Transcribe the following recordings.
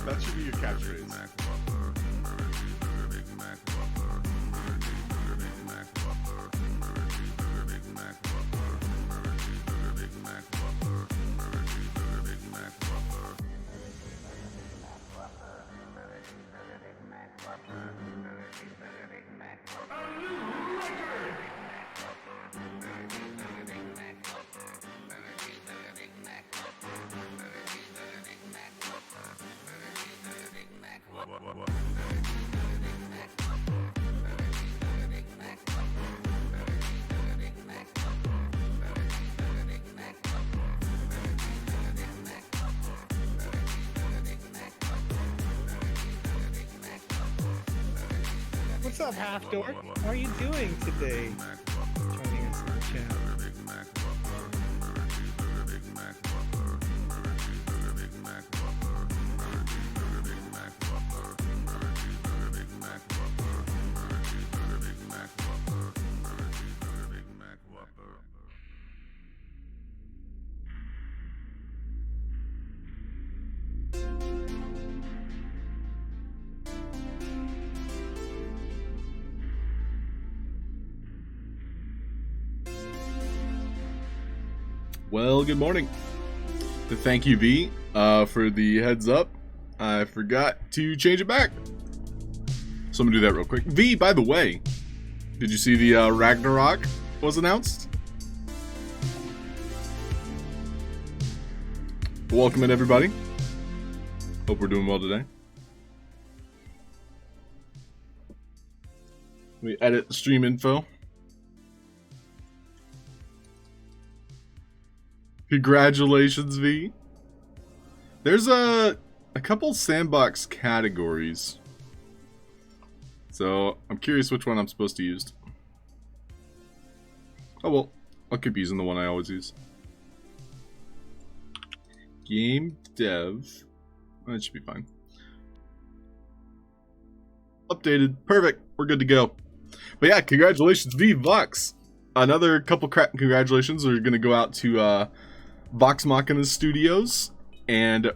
That should be your catchphrase. What's up, Halfd0rk? How are you doing today? Joining us in the chat. Well, good morning. Thank you, V, for the heads up. I forgot to change it back. So I'm gonna do that real quick. V, by the way, did you see the Ragnarok was announced? Welcome in, everybody. Hope we're doing well today. Let me edit the stream info. Congratulations, V. There's a couple Sandbox categories. So, I'm curious which one I'm supposed to use. Oh well, I'll keep using the one I always use. Game dev. That should be fine. Updated. Perfect. We're good to go. But yeah, congratulations, V Vox. Another couple congratulations are going to go out to Vox Machina Studios and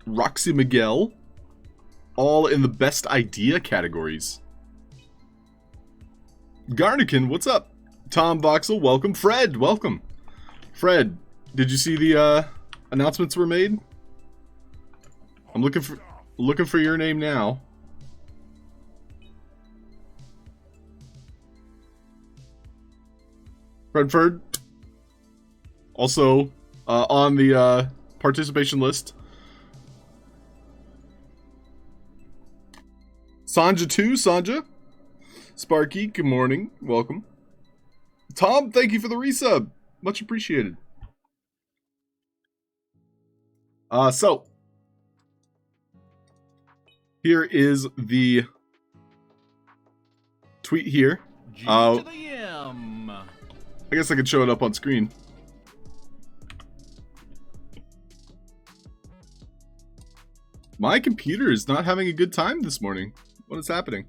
Roxy Miguel, all in the best idea categories. Garnican, what's up? Tom Voxel, welcome. Fred, welcome. Fred, did you see the announcements were made? I'm looking for your name now. Fredford, also on the participation list. Sanja too, Sanja. Sparky, good morning, welcome. Tom, thank you for the resub, much appreciated. So here is the tweet here. I guess I could show it up on screen. My computer is not having a good time this morning. What is happening?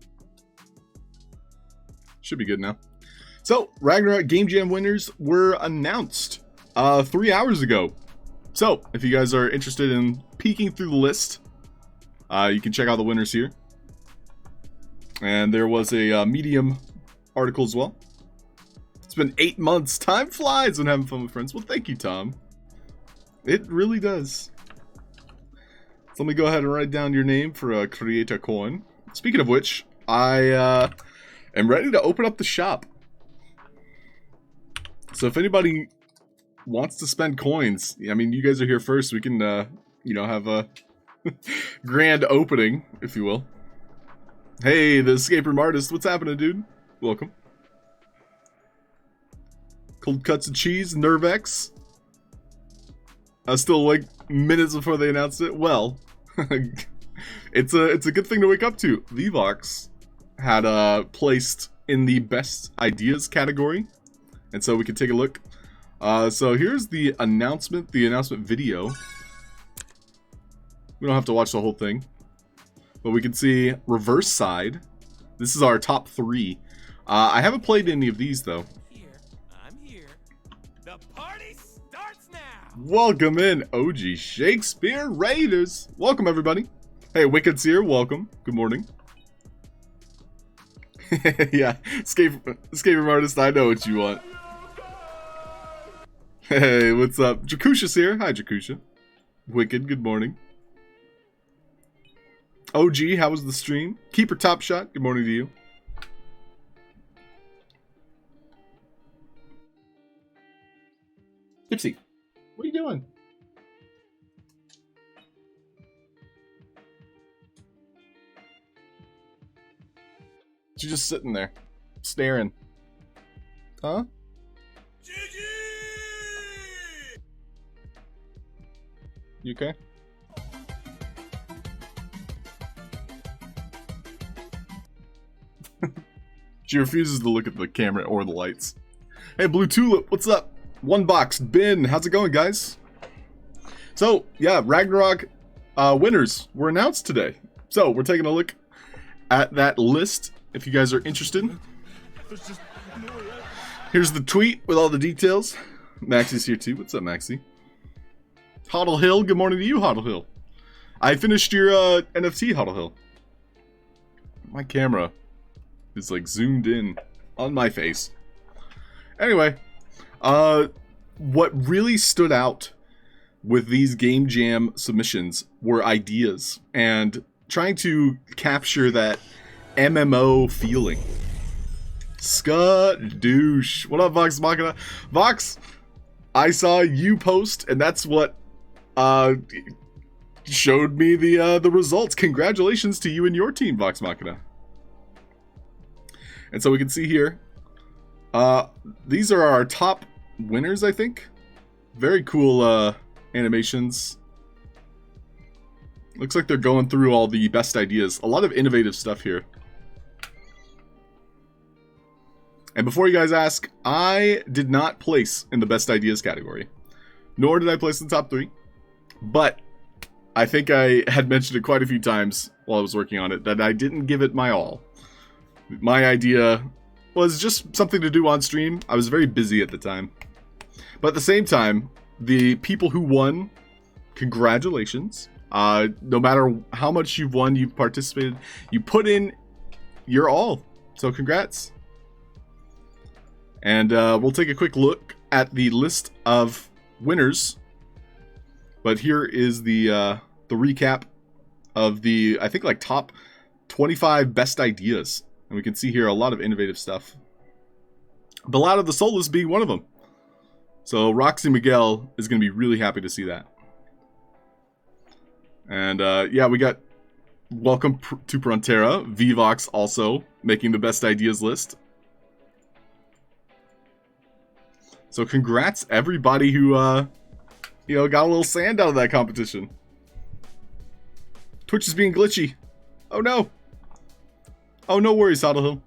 Should be good now. So, Ragnarok Game Jam winners were announced 3 hours ago. So, if you guys are interested in peeking through the list, you can check out the winners here. And there was a Medium article as well. It's been 8 months. Time flies when having fun with friends. Well, thank you, Tom. It really does. So let me go ahead and write down your name for a creator coin. Speaking of which, I am ready to open up the shop. So if anybody wants to spend coins, I mean, you guys are here first. We can, you know, have a grand opening, if you will. Hey, the escape room artist. What's happening, dude? Welcome. Cold cuts of cheese, Nervex. Still like minutes before they announced it. Well, it's a good thing to wake up to. VOX had placed in the best ideas category, and so we can take a look. So here's the announcement video. We don't have to watch the whole thing, but we can see reverse side. This is our top 3. I haven't played any of these though. I'm here. The party starts now. Welcome in, OG Shakespeare Raiders. Welcome everybody. Hey, Wicked's here. Welcome. Good morning. Yeah, escape room artist. I know what you want. Hey, what's up? Jakusha's here. Hi, Jakusha. Wicked. Good morning. OG, how was the stream? Keeper Top Shot. Good morning to you. Gypsy, what are you doing? You're just sitting there, staring. Huh? You okay? She refuses to look at the camera or the lights. Hey, Blue Tulip, what's up? One Box, Ben, how's it going, guys? So, yeah, Ragnarok winners were announced today. So, we're taking a look at that list, if you guys are interested. Here's the tweet with all the details. Maxie's here too. What's up, Maxie? Halfd0rk, good morning to you, Halfd0rk. I finished your NFT, Halfd0rk. My camera is like zoomed in on my face. Anyway, what really stood out with these Game Jam submissions were ideas and trying to capture that MMO feeling. Scud douche. What up, Vox Machina? Vox, I saw you post, and that's what showed me the results. Congratulations to you and your team, Vox Machina. And so we can see here, these are our top winners, I think. Very cool animations. Looks like they're going through all the best ideas. A lot of innovative stuff here. And before you guys ask, I did not place in the best ideas category. Nor did I place in the top 3. But I think I had mentioned it quite a few times while I was working on it that I didn't give it my all. My idea was just something to do on stream. I was very busy at the time. But at the same time, the people who won, congratulations. No matter how much you've won, you've participated, you put in your all. So congrats. And we'll take a quick look at the list of winners. But here is the recap of the, I think, like top 25 best ideas. And we can see here a lot of innovative stuff. Ballad of the Soulless being one of them. So Roxy Miguel is going to be really happy to see that. And yeah, we got Welcome to Frontera. VVox also making the best ideas list. So congrats everybody who you know, got a little sand out of that competition. Twitch is being glitchy. Oh no. Oh, no worries, Halfd0rk.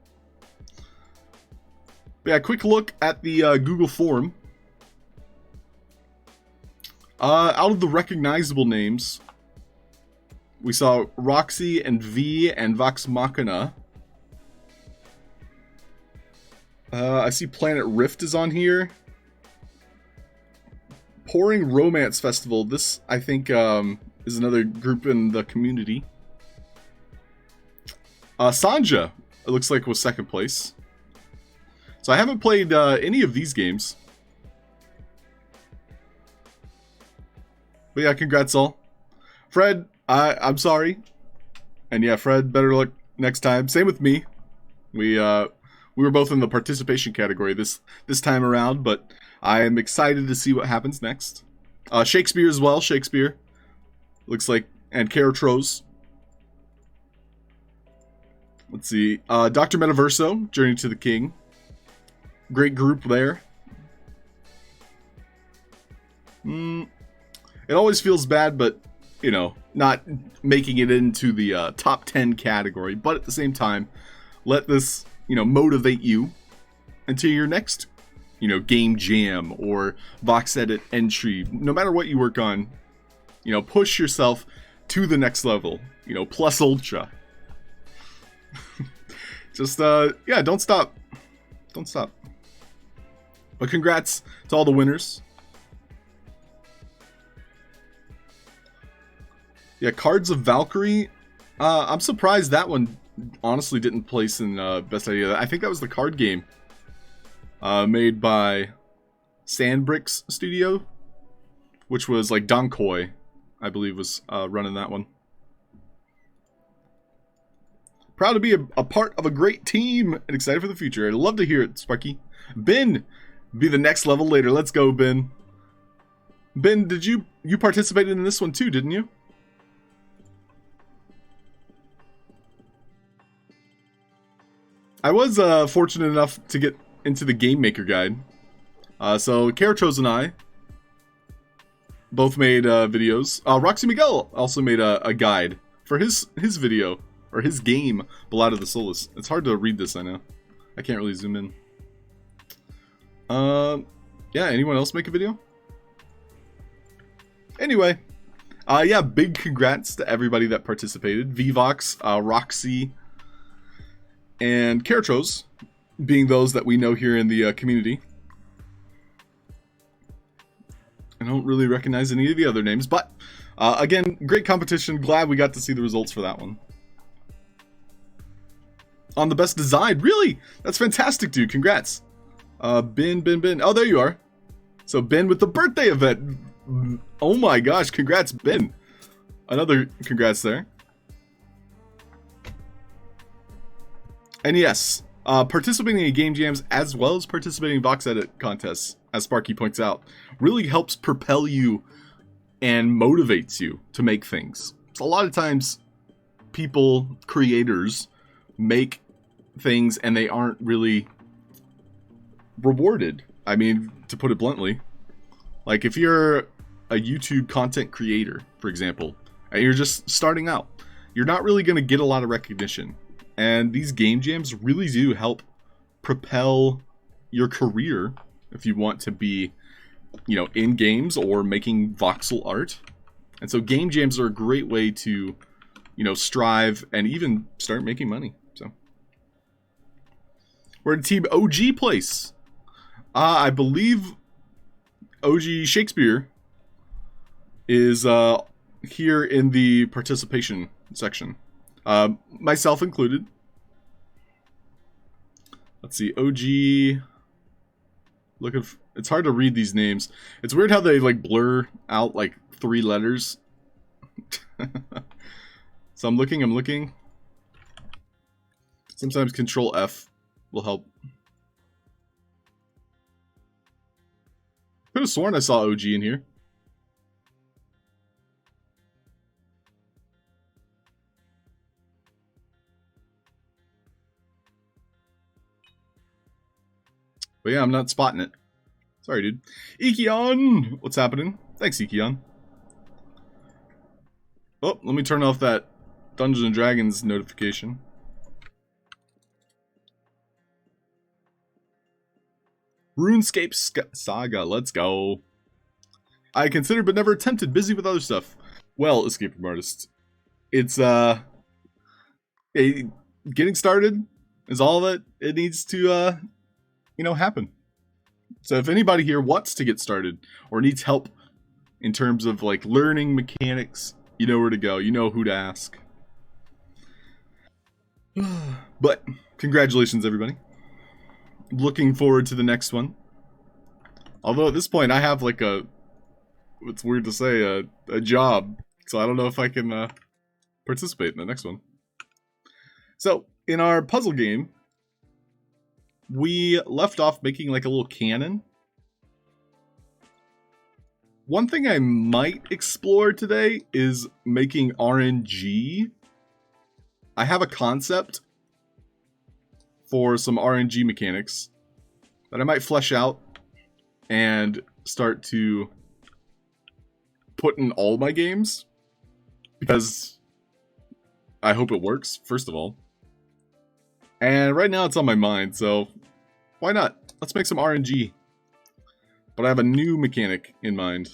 But yeah, quick look at the Google form. Out of the recognizable names, we saw Roxy and V and Vox Machina. I see Planet Rift is on here. Pouring Romance Festival. This, I think, is another group in the community. Sanja, it looks like, was second place. So I haven't played any of these games. But yeah, congrats all. Fred, I'm sorry. And yeah, Fred, better luck next time. Same with me. We were both in the participation category this time around, but I am excited to see what happens next. Shakespeare as well, Let's see. Dr. Metaverso, Journey to the King. Great group there. It always feels bad, but, you know, not making it into the top 10 category. But at the same time, let this, you know, motivate you into your next, you know, game jam or Vox Edit entry. No matter what you work on, you know, push yourself to the next level. You know, plus ultra. Just, yeah, don't stop. Don't stop. But congrats to all the winners. Yeah, Cards of Valkyrie. I'm surprised that one honestly didn't place in Best Idea. I think that was the card game made by Sandbox Studio, which was like Donkoi, I believe, was running that one. Proud to be a part of a great team and excited for the future. I'd love to hear it, Sparky. Ben, be the next level later. Let's go, Ben. Ben, did you participated in this one too, didn't you? I was fortunate enough to get into the Game Maker Guide. So Karatros and I both made videos. Roxy Miguel also made a guide for his video, or his game, Ballad of the Soulless. It's hard to read this, I know. I can't really zoom in. Yeah, anyone else make a video? Anyway, yeah, big congrats to everybody that participated. Vvox, Roxy, and Karatros, being those that we know here in the community. I don't really recognize any of the other names, but again, great competition. Glad we got to see the results for that one. On the best design, really? That's fantastic, dude. Congrats. Ben. Oh, there you are. So Ben with the birthday event. Oh my gosh, congrats, Ben. Another congrats there. And yes, participating in game jams as well as participating in Vox Edit contests, as Sparky points out, really helps propel you and motivates you to make things. So a lot of times, people, creators, make things and they aren't really rewarded. I mean, to put it bluntly, like if you're a YouTube content creator, for example, and you're just starting out, you're not really going to get a lot of recognition. And these game jams really do help propel your career if you want to be, you know, in games or making voxel art. And so game jams are a great way to, you know, strive and even start making money. So we're in Team OG place. I believe OG Shakespeare is here in the participation section. Myself included. Let's see, OG. It's hard to read these names. It's weird how they like blur out like 3 letters. So I'm looking. Sometimes Control F will help. Could have sworn I saw OG in here. But yeah, I'm not spotting it. Sorry, dude. Ikion! What's happening? Thanks, Ikion. Oh, let me turn off that Dungeons & Dragons notification. RuneScape Saga, let's go. I considered but never attempted, busy with other stuff. Well, Escape Room Artist, it's, getting started is all that it needs to, you know, happen. So if anybody here wants to get started or needs help in terms of like learning mechanics, you know where to go, you know who to ask. But congratulations, everybody. Looking forward to the next one. Although at this point I have like it's weird to say, a job, so I don't know if I can participate in the next one. So in our puzzle game, we left off making like a little cannon. One thing I might explore today is making RNG. I have a concept for some RNG mechanics that I might flesh out and start to put in all my games, because I hope it works, first of all. And right now it's on my mind, so why not? Let's make some RNG. But I have a new mechanic in mind.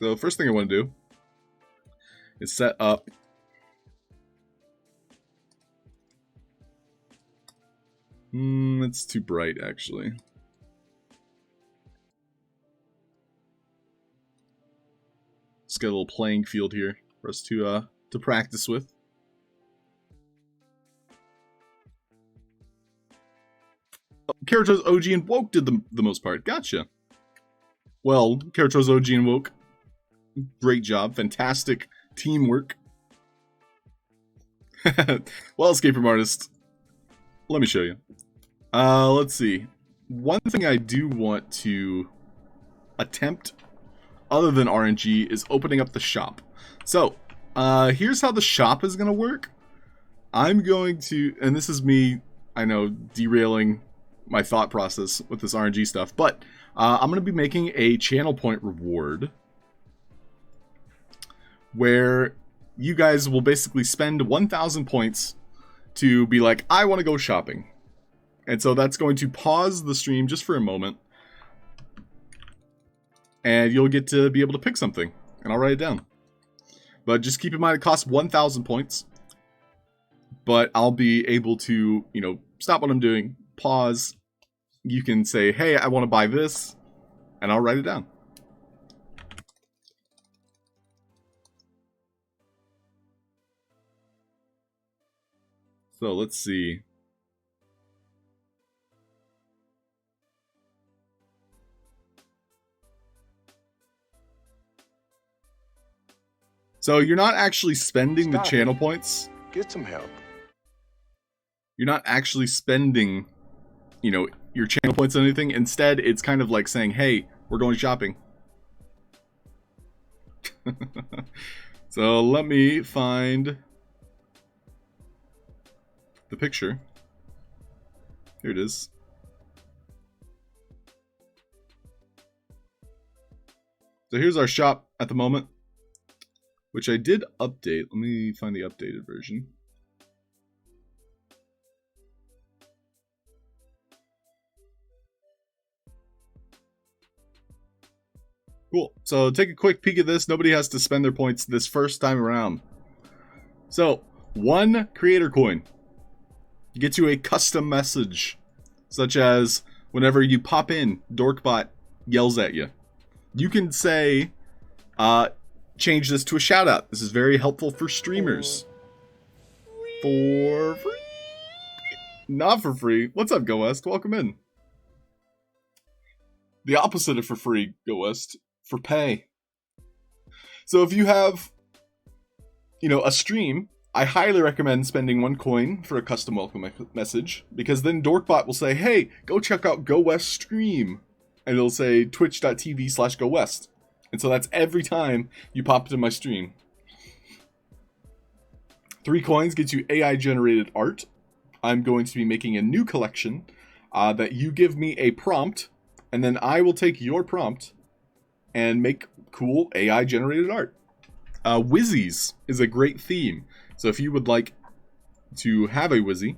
So the first thing I want to do is set up it's too bright, actually. Let's get a little playing field here for us to practice with. Karatos, OG, and Woke did the most part. Gotcha. Well, Karatos, OG, and Woke, great job. Fantastic teamwork. Well, Escape Room Artist, let me show you. Let's see. One thing I do want to attempt, other than RNG, is opening up the shop. So, here's how the shop is going to work. I'm going to, and this is me, I know, derailing my thought process with this RNG stuff, but I'm going to be making a channel point reward where you guys will basically spend 1,000 points to be like, I want to go shopping. And so that's going to pause the stream just for a moment, and you'll get to be able to pick something, and I'll write it down. But just keep in mind it costs 1,000 points, but I'll be able to, you know, stop what I'm doing, pause. You can say, hey, I want to buy this, and I'll write it down. So let's see. So you're not actually spending the channel points. Get some help. You're not actually spending, you know, your channel points on anything. Instead, it's kind of like saying, hey, we're going shopping. So let me find the picture. Here it is. So here's our shop at the moment, which I did update. Let me find the updated version. Cool. So take a quick peek at this. Nobody has to spend their points this first time around. So, 1 creator coin gets you a custom message, such as whenever you pop in, Dorkbot yells at you. You can say, change this to a shout out. This is very helpful for streamers. For free? Not for free. What's up, Go West? Welcome in. The opposite of for free, Go West. For pay. So if you have, you know, a stream, I highly recommend spending 1 coin for a custom welcome message, because then Dorkbot will say, hey, go check out Go West stream. And it'll say twitch.tv/Go West. And so that's every time you pop into my stream. 3 coins gets you AI generated art. I'm going to be making a new collection that you give me a prompt, and then I will take your prompt and make cool AI generated art. Wizzies is a great theme. So if you would like to have a Wizzy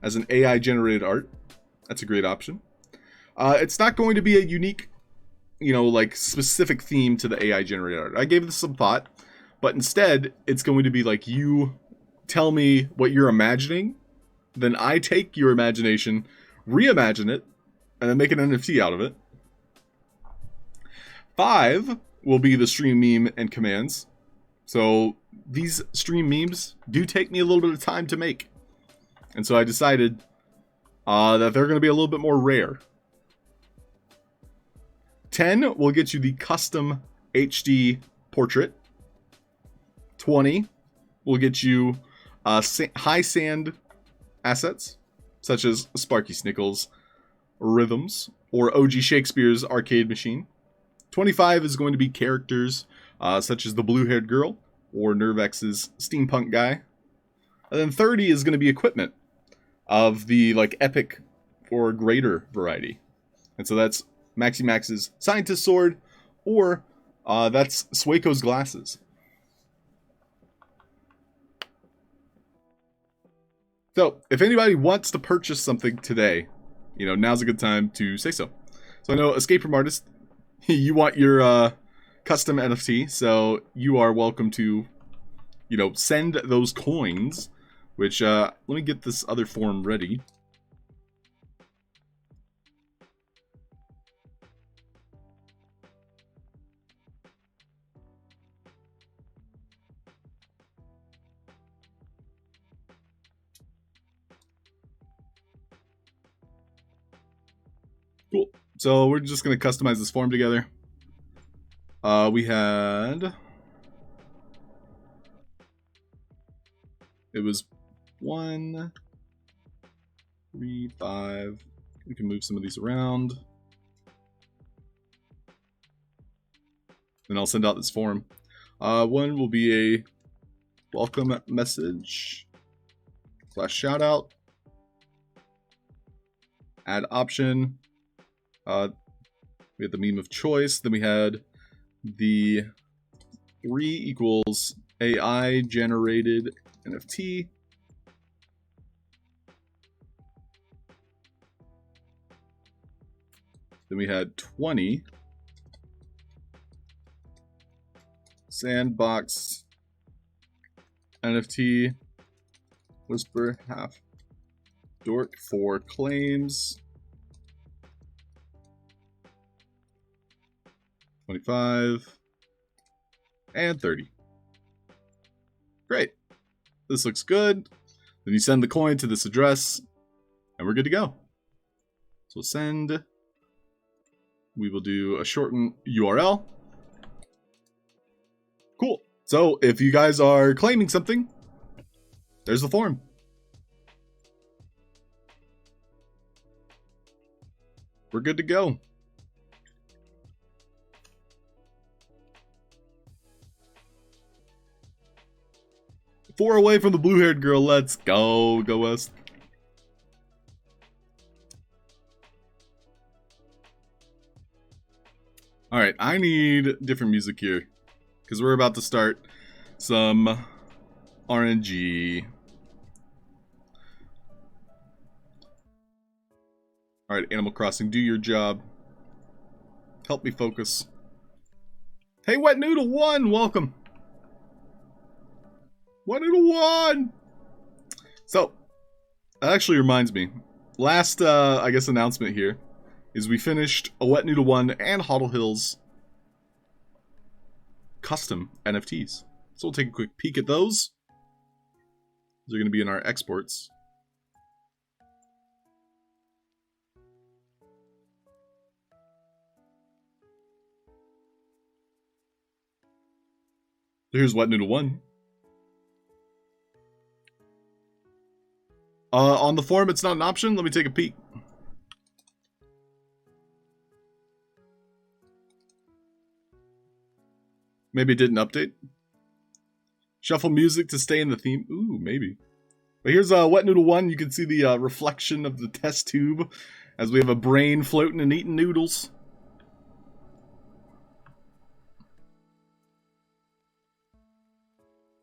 as an AI generated art, that's a great option. It's not going to be a unique, you know, like specific theme to the AI generated art. I gave this some thought, but instead it's going to be like, you tell me what you're imagining, then I take your imagination, reimagine it, and then make an NFT out of it. 5 will be the stream meme and commands. So these stream memes do take me a little bit of time to make. And so I decided that they're going to be a little bit more rare. 10 will get you the custom HD portrait. 20 will get you high sand assets, such as Sparky Snickles, Rhythms, or OG Shakespeare's arcade machine. 25 is going to be characters such as the blue-haired girl, or Nervex's steampunk guy. And then 30 is going to be equipment of the like epic or greater variety. And so that's Maxi Max's scientist sword, or that's Sueco's glasses. So if anybody wants to purchase something today, you know, now's a good time to say so. So I know Escape Room Artist, you want your custom NFT, so you are welcome to, you know, send those coins, which, let me get this other form ready. Cool. So we're just going to customize this form together. We had... It was 1, 3, 5. We can move some of these around. And I'll send out this form. One will be a welcome message / shout out. Add option. We had the meme of choice. Then we had the 3 equals AI generated NFT. Then we had 20 Sandbox NFT Whisper Halfd0rk for claims. 25 and 30. Great. This looks good. Then you send the coin to this address and we're good to go. So send. We will do a shortened URL. Cool. So if you guys are claiming something, there's the form. We're good to go. Four away from the blue-haired girl. Let's go. Go West. Alright, I need different music here. Because we're about to start some RNG. Alright, Animal Crossing, do your job. Help me focus. Hey, Wet Noodle 1, welcome. Wet Noodle 1! So, that actually reminds me. Last, I guess, announcement here is we finished a Wet Noodle 1 and Halfd0rk's custom NFTs. So we'll take a quick peek at those. Those are going to be in our exports. Here's Wet Noodle 1. On the form, it's not an option. Let me take a peek. Maybe it didn't update. Shuffle music to stay in the theme. Ooh, maybe. But here's Wet Noodle 1. You can see the reflection of the test tube as we have a brain floating and eating noodles.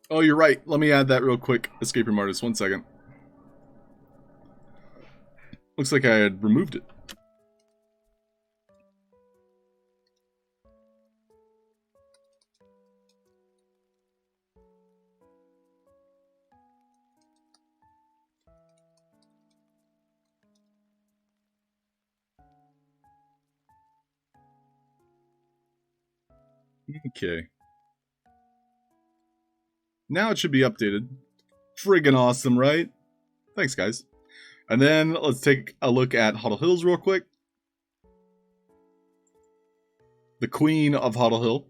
Oh, you're right. Let me add that real quick. Escape Room Artist. 1 second. Looks like I had removed it. Okay. Now it should be updated. Friggin' awesome, right? Thanks, guys. And then let's take a look at Halfd0rk real quick. The queen of Halfd0rk.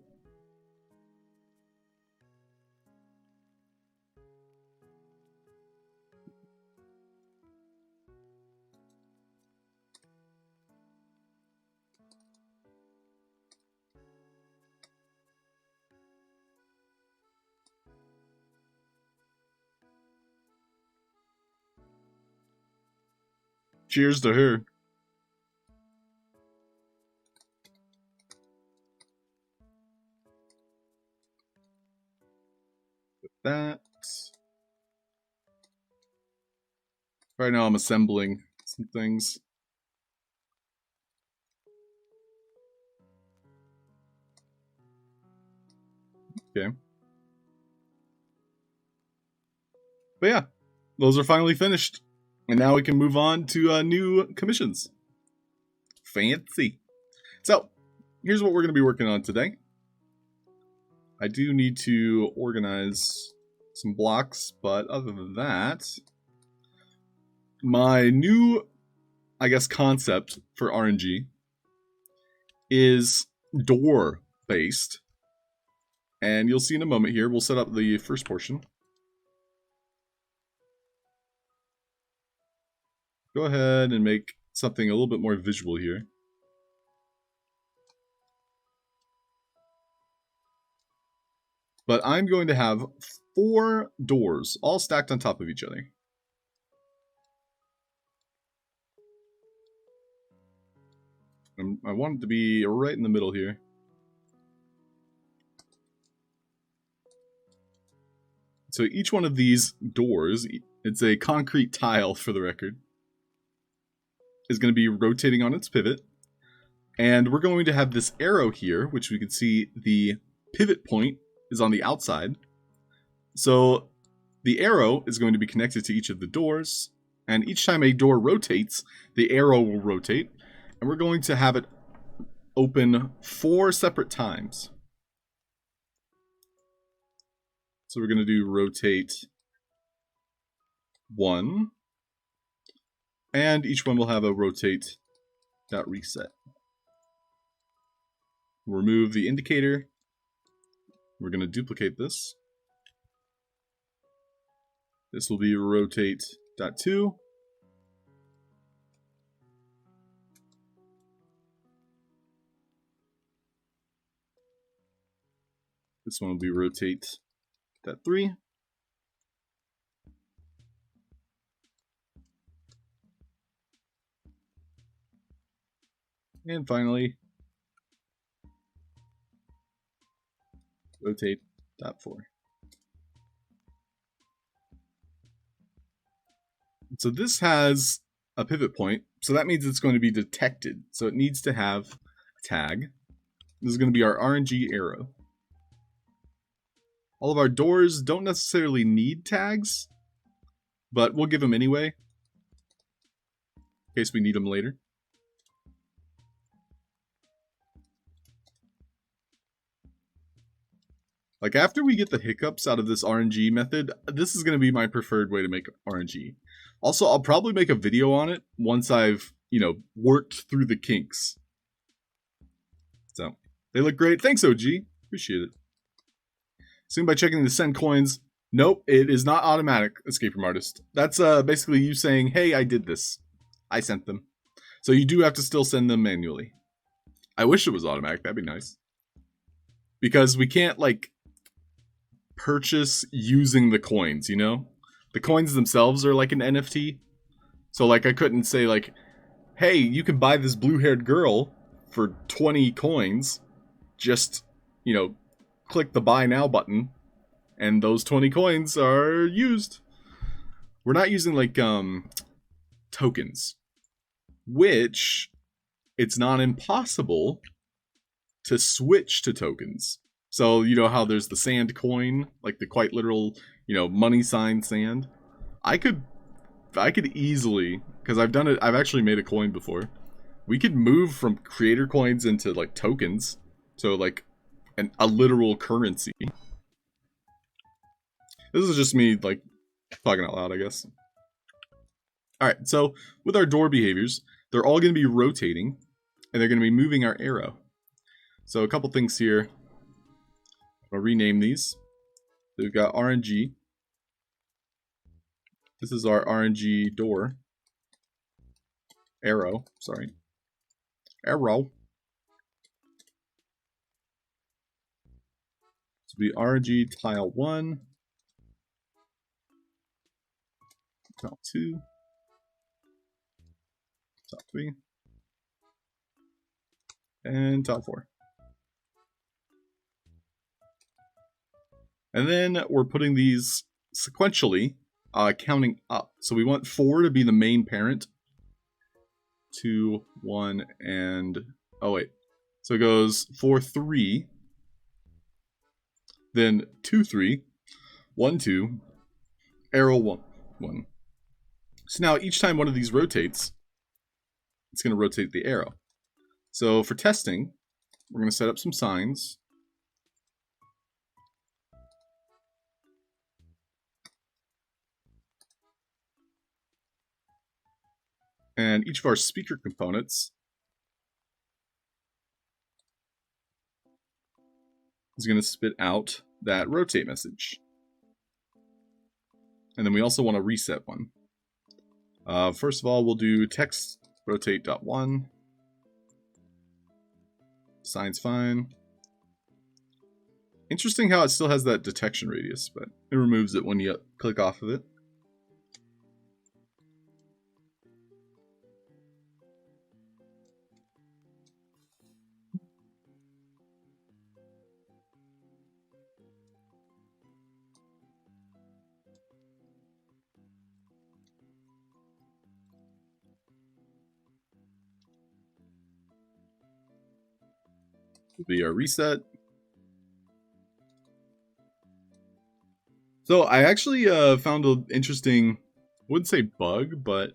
Cheers to her. With that. Right now I'm assembling some things. Okay. But yeah, those are finally finished. And now we can move on to new commissions. Fancy. So, here's what we're going to be working on today. I do need to organize some blocks, but other than that, my new, I guess, concept for RNG is door-based. And you'll see in a moment here, we'll set up the first portion. Go ahead and make something a little bit more visual here. But I'm going to have 4 doors, all stacked on top of each other. I want it to be right in the middle here. So each one of these doors, it's a concrete tile for the record, is going to be rotating on its pivot. And we're going to have this arrow here, which we can see the pivot point is on the outside. So the arrow is going to be connected to each of the doors, and each time a door rotates, the arrow will rotate, and we're going to have it open 4 separate times. So we're going to do rotate 1, and each one will have a rotate.reset. We'll remove the indicator. We're going to duplicate this. This will be rotate.2. This one will be rotate.3. And finally, rotate.4. So this has a pivot point, so that means it's going to be detected. So it needs to have a tag. This is going to be our RNG arrow. All of our doors don't necessarily need tags, but we'll give them anyway, in case we need them later. Like, after we get the hiccups out of this RNG method, this is going to be my preferred way to make RNG. Also, I'll probably make a video on it once I've, worked through the kinks. So, they look great. Thanks, OG. Appreciate it. Soon by checking the send coins. Nope, it is not automatic, Escape from Artist. That's basically you saying, hey, I did this. I sent them. So you do have to still send them manually. I wish it was automatic. That'd be nice. Because we can't, purchase using the coins, The coins themselves are like an NFT. So, I couldn't say, hey, you can buy this blue-haired girl for 20 coins. Just, click the buy now button. And those 20 coins are used. We're not using, tokens. Which, it's not impossible to switch to tokens. So, how there's the sand coin, the quite literal, money sign sand. I could easily, because I've done it, I've actually made a coin before. We could move from creator coins into, tokens. So, a literal currency. This is just me, talking out loud, I guess. Alright, so, with our door behaviors, they're all going to be rotating, and they're going to be moving our arrow. So, a couple things here. I'll rename these. We've got RNG. This is our RNG door. Arrow, sorry. Arrow. This will be RNG tile 1. Tile 2. top 3, and top 4. And then we're putting these sequentially, counting up. So we want 4 to be the main parent. 2, 1, and... oh wait. So it goes 4, 3. Then 2, 3. 1, 2. Arrow 1, 1. So now each time one of these rotates, it's going to rotate the arrow. So for testing, we're going to set up some signs. And each of our speaker components is going to spit out that rotate message. And then we also want to reset one. First of all, we'll do text rotate.1. Sign's fine. Interesting how it still has that detection radius, but it removes it when you click off of it. Will be our reset. So I actually found an interesting, I wouldn't say bug, but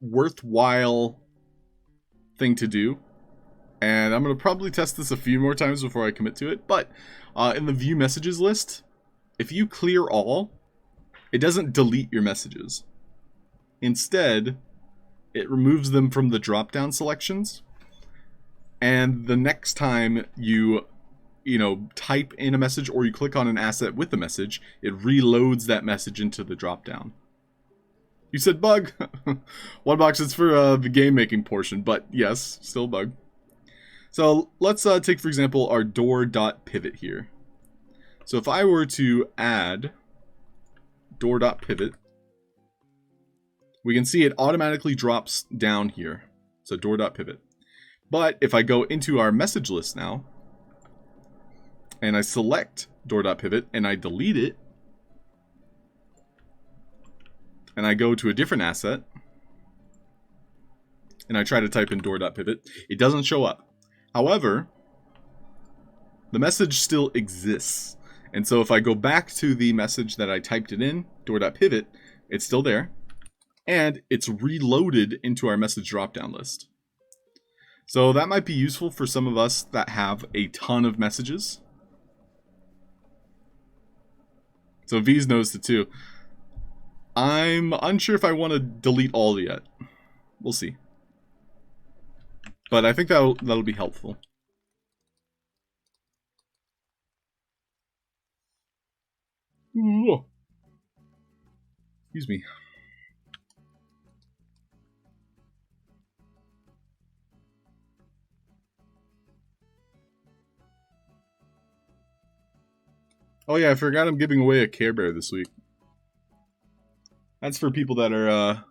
worthwhile thing to do. And I'm going to probably test this a few more times before I commit to it. But in the view messages list, if you clear all, it doesn't delete your messages. Instead, it removes them from the drop-down selections. And the next time you type in a message or you click on an asset with the message, it reloads that message into the drop-down. You said bug. One box is for the game making portion, but yes, still bug. So let's take, for example, our door.pivot here. So if I were to add door.pivot, we can see it automatically drops down here. So door.pivot. But if I go into our message list now, and I select door.pivot, and I delete it, and I go to a different asset, and I try to type in door.pivot, it doesn't show up. However, the message still exists. And so if I go back to the message that I typed it in, door.pivot, it's still there, and it's reloaded into our message dropdown list. So that might be useful for some of us that have a ton of messages. So V's knows it too. I'm unsure if I want to delete all yet. We'll see. But I think that'll be helpful. Whoa. Excuse me. Oh yeah, I forgot I'm giving away a Care Bear this week. That's for people that are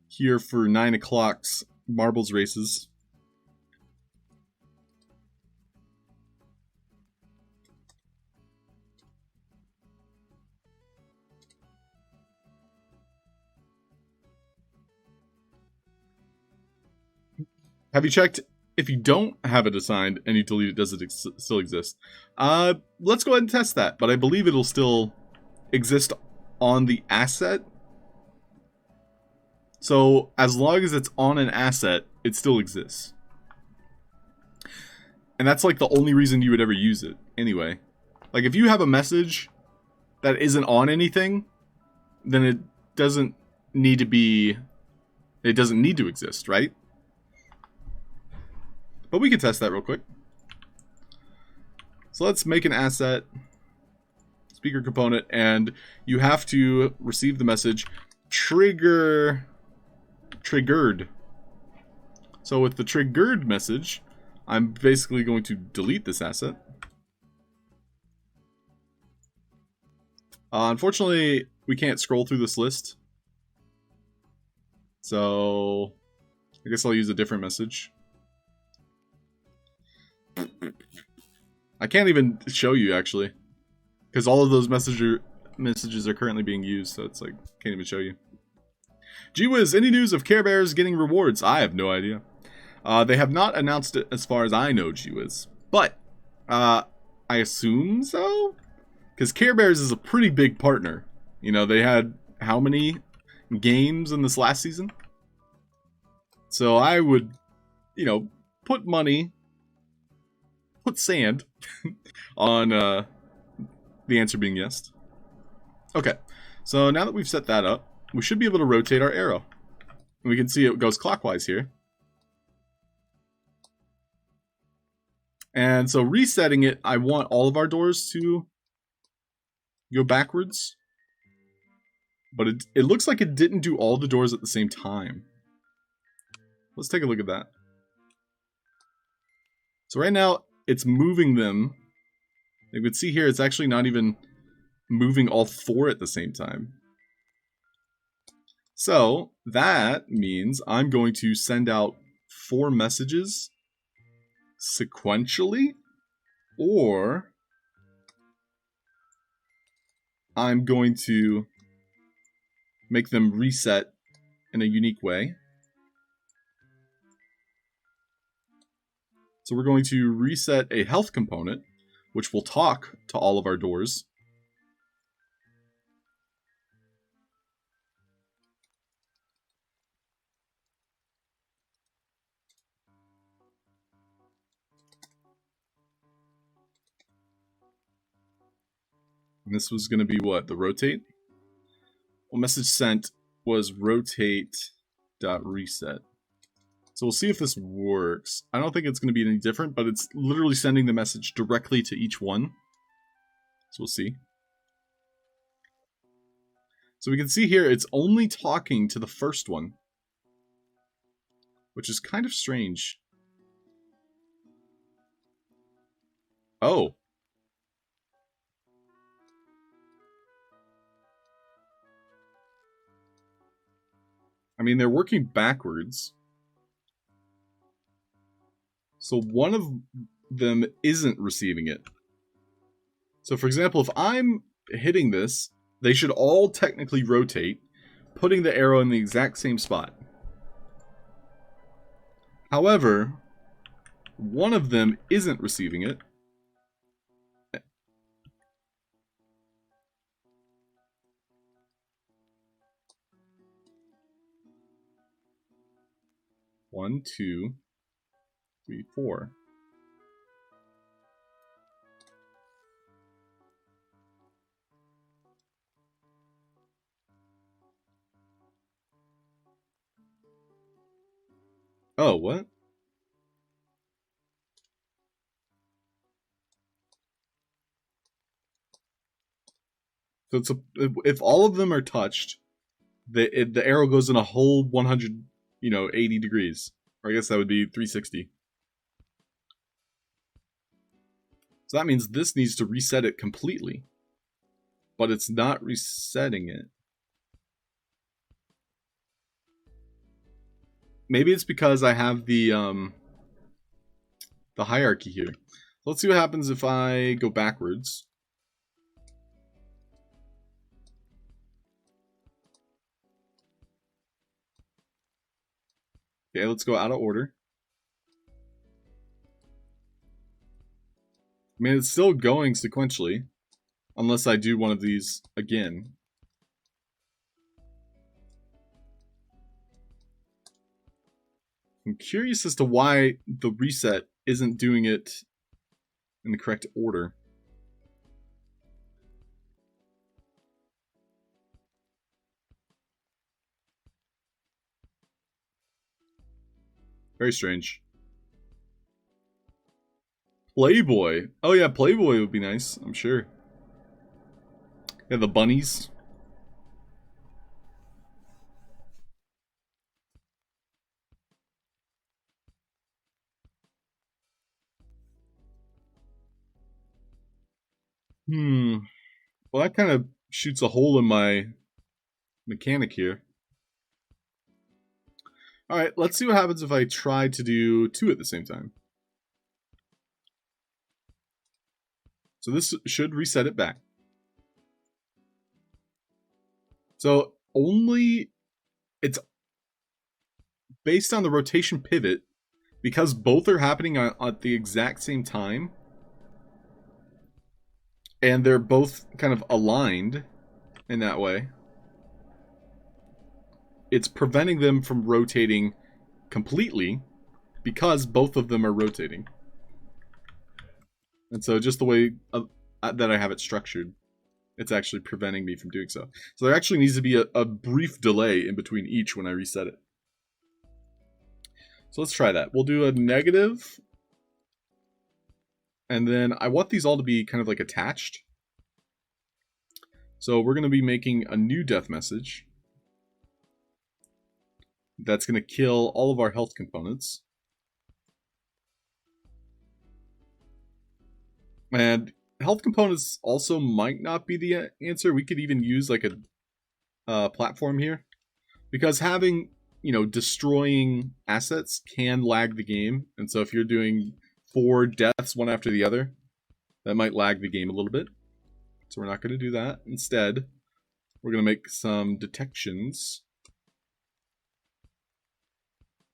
here for 9 o'clock's marbles races. Have you checked if you don't have it assigned and you delete it, does it still exist? Let's go ahead and test that, but I believe it'll still exist on the asset. So as long as it's on an asset, it still exists. And that's like the only reason you would ever use it anyway. Like if you have a message that isn't on anything, then it doesn't need to exist, right? But we can test that real quick. So let's make an asset, speaker component, and you have to receive the message triggered. So with the triggered message, I'm basically going to delete this asset. Unfortunately, we can't scroll through this list. So I guess I'll use a different message. I can't even show you actually, because all of those messages are currently being used, so it's like can't even show you. Gee whiz, any news of Care Bears getting rewards? I have no idea. They have not announced it as far as I know, gee whiz. But I assume so, because Care Bears is a pretty big partner. You know, they had how many games in this last season? So I would, you know, put sand on the answer being yes. Okay, so now that we've set that up, we should be able to rotate our arrow. And we can see it goes clockwise here. And so resetting it, I want all of our doors to go backwards. But it looks like it didn't do all the doors at the same time. Let's take a look at that. So right now, it's moving them. You can see here, it's actually not even moving all 4 at the same time. So that means I'm going to send out 4 messages sequentially, or I'm going to make them reset in a unique way. So we're going to reset a health component, which will talk to all of our doors. And this was going to be what? The rotate? Well, message sent was rotate.reset. So we'll see if this works. I don't think it's going to be any different, but it's literally sending the message directly to each one. So we'll see. So we can see here, it's only talking to the first one, which is kind of strange. Oh. I mean, they're working backwards. So one of them isn't receiving it. So for example, if I'm hitting this, they should all technically rotate, putting the arrow in the exact same spot. However, one of them isn't receiving it. One, two, three, four. Oh, what? So it's if all of them are touched, the arrow goes in a whole 100, 80 degrees. Or I guess that would be 360. So that means this needs to reset it completely. But it's not resetting it. Maybe it's because I have the hierarchy here. Let's see what happens if I go backwards. Okay, let's go out of order. I mean, it's still going sequentially, unless I do one of these again. I'm curious as to why the reset isn't doing it in the correct order. Very strange. Playboy. Oh yeah, Playboy would be nice, I'm sure. Yeah, the bunnies. Well, that kind of shoots a hole in my mechanic here. Alright, let's see what happens if I try to do 2 at the same time. So this should reset it back. So it's based on the rotation pivot, because both are happening at the exact same time, and they're both kind of aligned in that way. It's preventing them from rotating completely because both of them are rotating. And so just the way that I have it structured, it's actually preventing me from doing so. So there actually needs to be a brief delay in between each when I reset it. So let's try that. We'll do a negative. And then I want these all to be kind of like attached. So we're going to be making a new death message. That's going to kill all of our health components. And health components also might not be the answer. We could even use like a platform here. Because having, destroying assets can lag the game. And so if you're doing 4 deaths one after the other, that might lag the game a little bit. So we're not going to do that. Instead, we're going to make some detections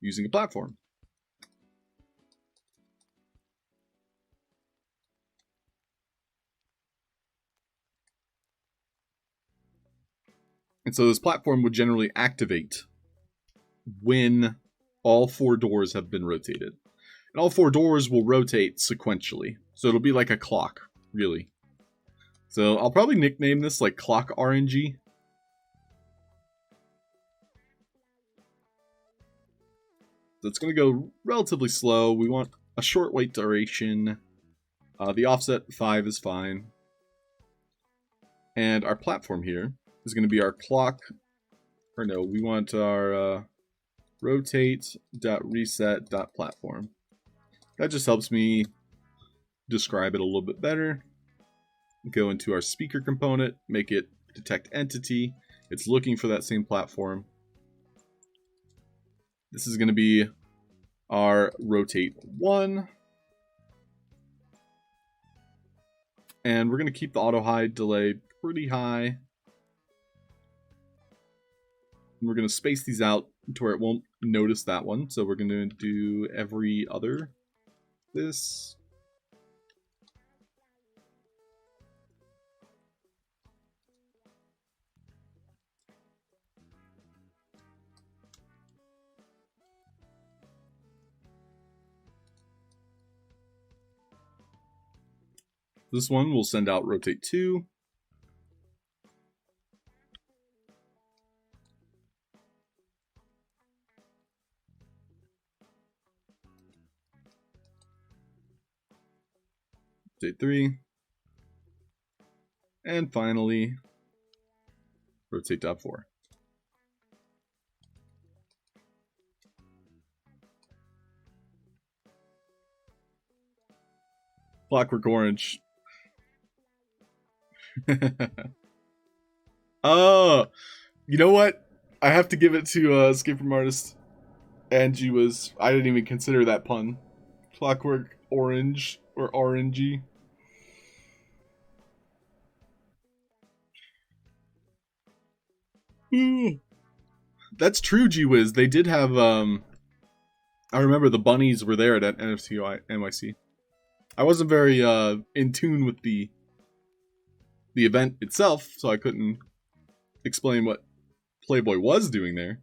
using a platform. And so this platform would generally activate when all 4 doors have been rotated. And all 4 doors will rotate sequentially. So it'll be like a clock, really. So I'll probably nickname this like Clock RNG. So it's going to go relatively slow. We want a short wait duration. The offset 5 is fine. And our platform here is going to be our clock. Or no, we want our rotate.reset.platform. That just helps me describe it a little bit better. Go into our speaker component, make it detect entity. It's looking for that same platform. This is going to be our rotate 1. And we're going to keep the auto hide delay pretty high. And we're going to space these out to where it won't notice that one. So we're going to do every other this. This one will send out rotate 2. Rotate 3. And finally, rotate dot 4. Clockwork Orange. Oh, you know what? I have to give it to Escape from Artist. Angie was... I didn't even consider that pun. Clockwork Orange or RNG. That's true, G-Wiz. They did have... I remember the bunnies were there at NFT NYC. I wasn't very in tune with the event itself, so I couldn't explain what Playboy was doing there.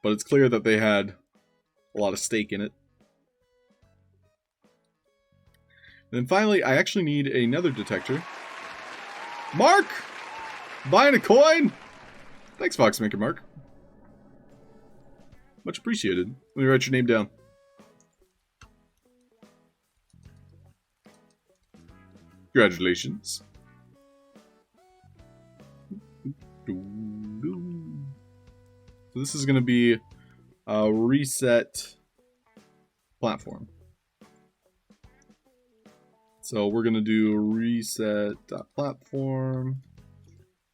But it's clear that they had a lot of stake in it. And then finally, I actually need another detector. Mark! Buying a coin? Thanks, Foxmaker Mark. Much appreciated. Let me write your name down. Congratulations. So this is going to be a reset platform. So we're going to do reset.platform.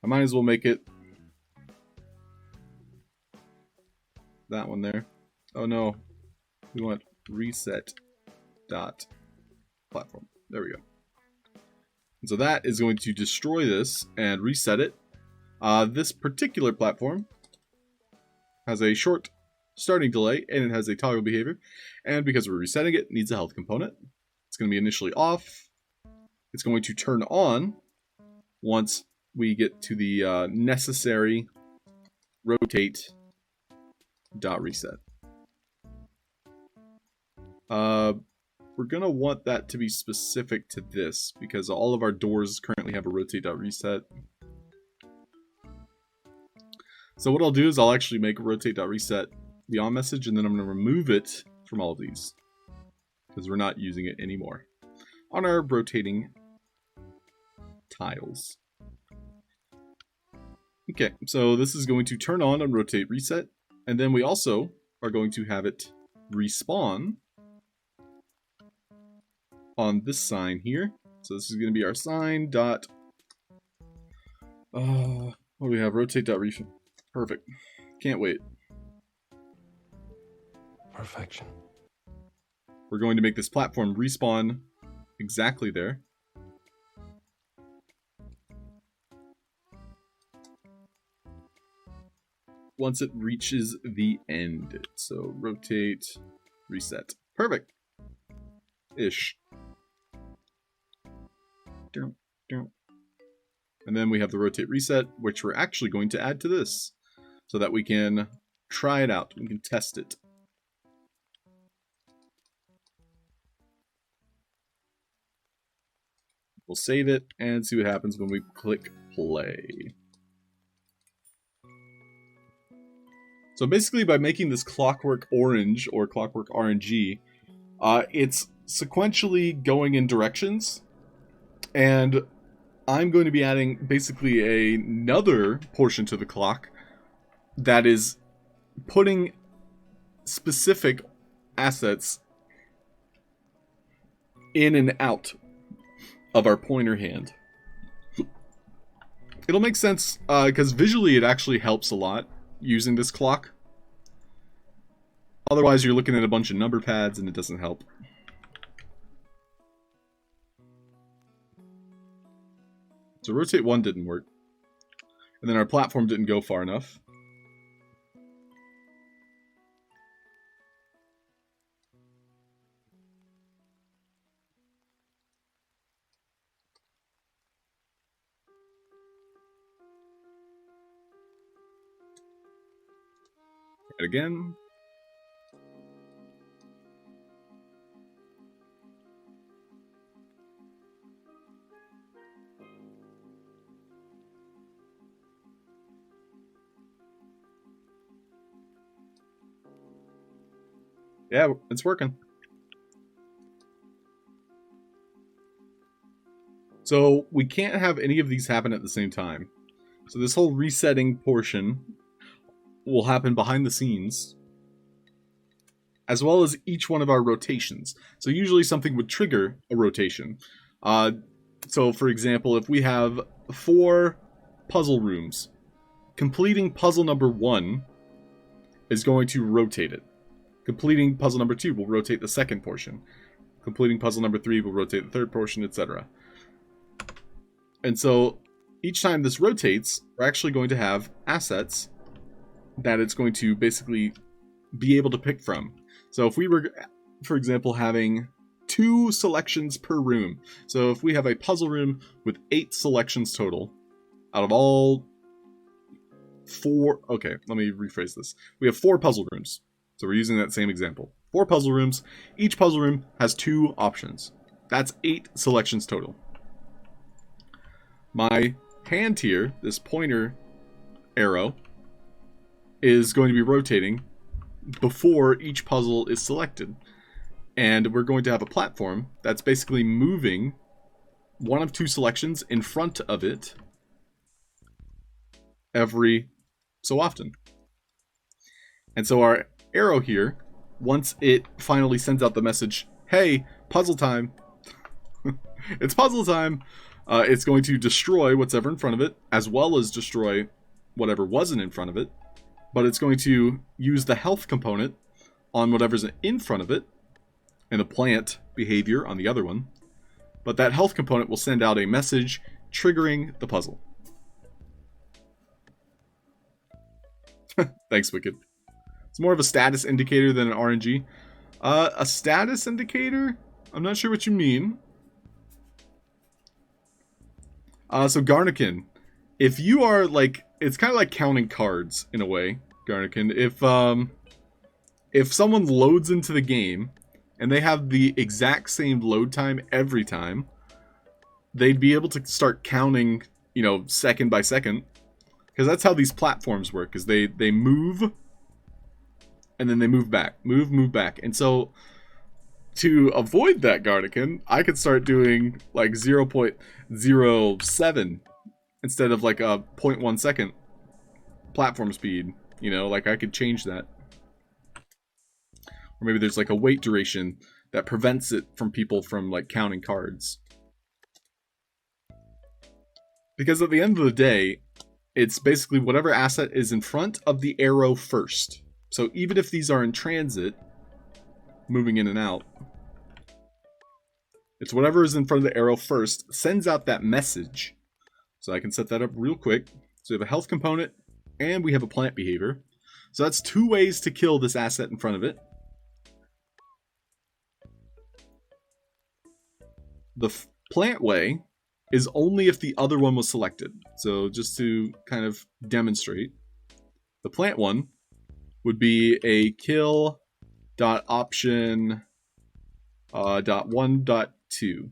I might as well make it that one there. Oh no. We want reset dot platform. There we go. And so that is going to destroy this and reset it. This particular platform has a short starting delay and it has a toggle behavior. And because we're resetting it, it needs a health component. It's going to be initially off. It's going to turn on once we get to the necessary rotate dot reset. We're going to want that to be specific to this because all of our doors currently have a rotate dot reset. So what I'll do is I'll actually make rotate dot reset the on message, and then I'm going to remove it from all of these because we're not using it anymore on our rotating tiles. Okay, so this is going to turn on rotate reset, and then we also are going to have it respawn on this sign here. So this is going to be our sign dot. What do we have? Rotate dot reset. Perfect. Can't wait. Perfection. We're going to make this platform respawn exactly there. Once it reaches the end. So rotate, reset. Perfect. Ish. And then we have the rotate reset, which we're actually going to add to this so that we can try it out. We can test it. We'll save it and see what happens when we click play. So basically by making this clockwork orange or clockwork RNG, it's sequentially going in directions, and I'm going to be adding basically another portion to the clock that is putting specific assets in and out of our pointer hand. It'll make sense because visually it actually helps a lot using this clock. Otherwise you're looking at a bunch of number pads and it doesn't help. So rotate 1 didn't work. And then our platform didn't go far enough. Try it again. Yeah, it's working. So we can't have any of these happen at the same time. So this whole resetting portion will happen behind the scenes, as well as each one of our rotations. So usually something would trigger a rotation. So for example, if we have 4 puzzle rooms, completing puzzle number 1 is going to rotate it. Completing puzzle number 2 will rotate the second portion. Completing puzzle number 3 will rotate the third portion, etc. And so each time this rotates, we're actually going to have assets that it's going to basically be able to pick from. So if we were, for example, having 2 selections per room. So if we have a puzzle room with 8 selections total, out of all 4... Okay, let me rephrase this. We have 4 puzzle rooms. So we're using that same example. 4 puzzle rooms. Each puzzle room has 2 options. That's 8 selections total. My hand here, this pointer arrow, is going to be rotating before each puzzle is selected. And we're going to have a platform that's basically moving one of 2 selections in front of it every so often. And so our arrow here, once it finally sends out the message, hey, puzzle time, it's puzzle time, it's going to destroy what's ever in front of it, as well as destroy whatever wasn't in front of it, but it's going to use the health component on whatever's in front of it, and the plant behavior on the other one. But that health component will send out a message triggering the puzzle. Thanks, Wicked. It's more of a status indicator than an RNG. A status indicator? I'm not sure what you mean. So Garnikin, if you are like, it's kind of like counting cards in a way, Garnikin. If someone loads into the game and they have the exact same load time every time, they'd be able to start counting, you know, second by second. Because that's how these platforms work, is they move, and then they move back. Move back. And so, to avoid that, Garnikin, I could start doing, like, 0.07 instead of, like, a 0.1 second platform speed. You know, like, I could change that. Or maybe there's, like, a wait duration that prevents it from people from, like, counting cards. Because at the end of the day, it's basically whatever asset is in front of the arrow first. So even if these are in transit, moving in and out, it's whatever is in front of the arrow first, sends out that message. So I can set that up real quick. So we have a health component, and we have a plant behavior. So that's 2 ways to kill this asset in front of it. The plant way is only if the other one was selected. So just to kind of demonstrate, the plant one would be a kill.option .1.2.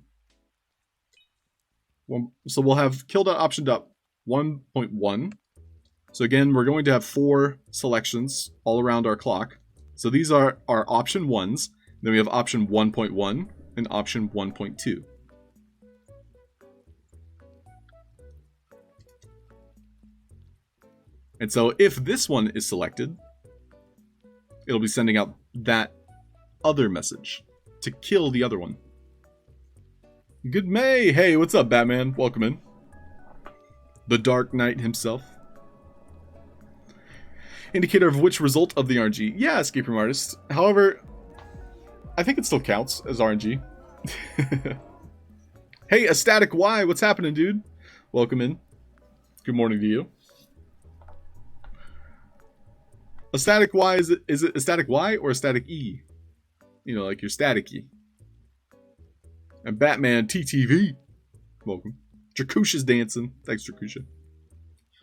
So we'll have kill.option.1.1. So again, we're going to have 4 selections all around our clock. So these are our option 1s. Then we have option 1.1 and option 1.2. And so if this one is selected, it'll be sending out that other message to kill the other one. Good May! Hey, what's up, Batman? Welcome in. The Dark Knight himself. Indicator of which result of the RNG. Yeah, Escape Room Artist. However, I think it still counts as RNG. Hey, a Static Y, what's happening, dude? Welcome in. Good morning to you. A static Y, is it a static Y or a static E? You know, like your staticky. And Batman TTV. Welcome. Drakusha's dancing. Thanks, Drakusha.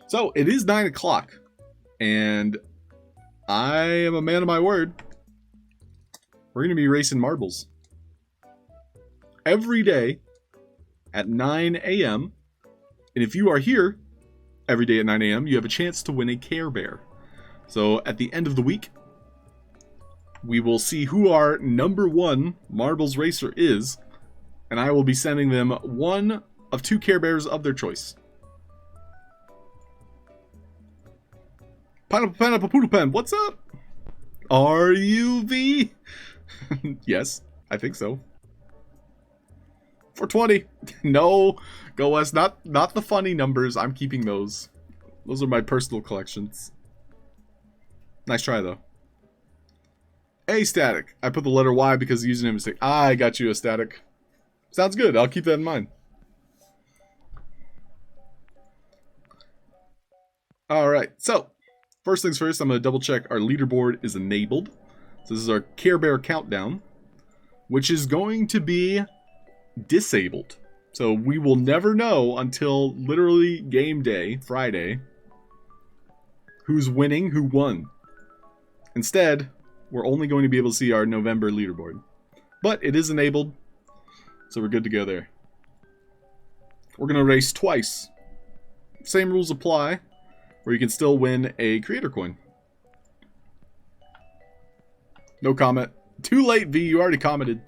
So, it is 9 o'clock. And I am a man of my word. We're going to be racing marbles. Every day at 9 a.m. And if you are here every day at 9 a.m., you have a chance to win a Care Bear. So at the end of the week, we will see who our #1 marbles racer is, and I will be sending them 1 of 2 Care Bears of their choice. Pineapple Poodle Pen, what's up? Are you V? Yes, I think so. 420. No, go West. Not the funny numbers. I'm keeping those. Those are my personal collections. Nice try, though. A Static. I put the letter Y because the username mistake. I got you, a Static. Sounds good. I'll keep that in mind. Alright, so first things first, I'm going to double check our leaderboard is enabled. So this is our Care Bear countdown, which is going to be disabled. So we will never know until literally game day, Friday, who's winning, who won. Instead, we're only going to be able to see our November leaderboard. But it is enabled, so we're good to go there. We're going to race twice. Same rules apply, where you can still win a creator coin. No comment. Too late, V. You already commented.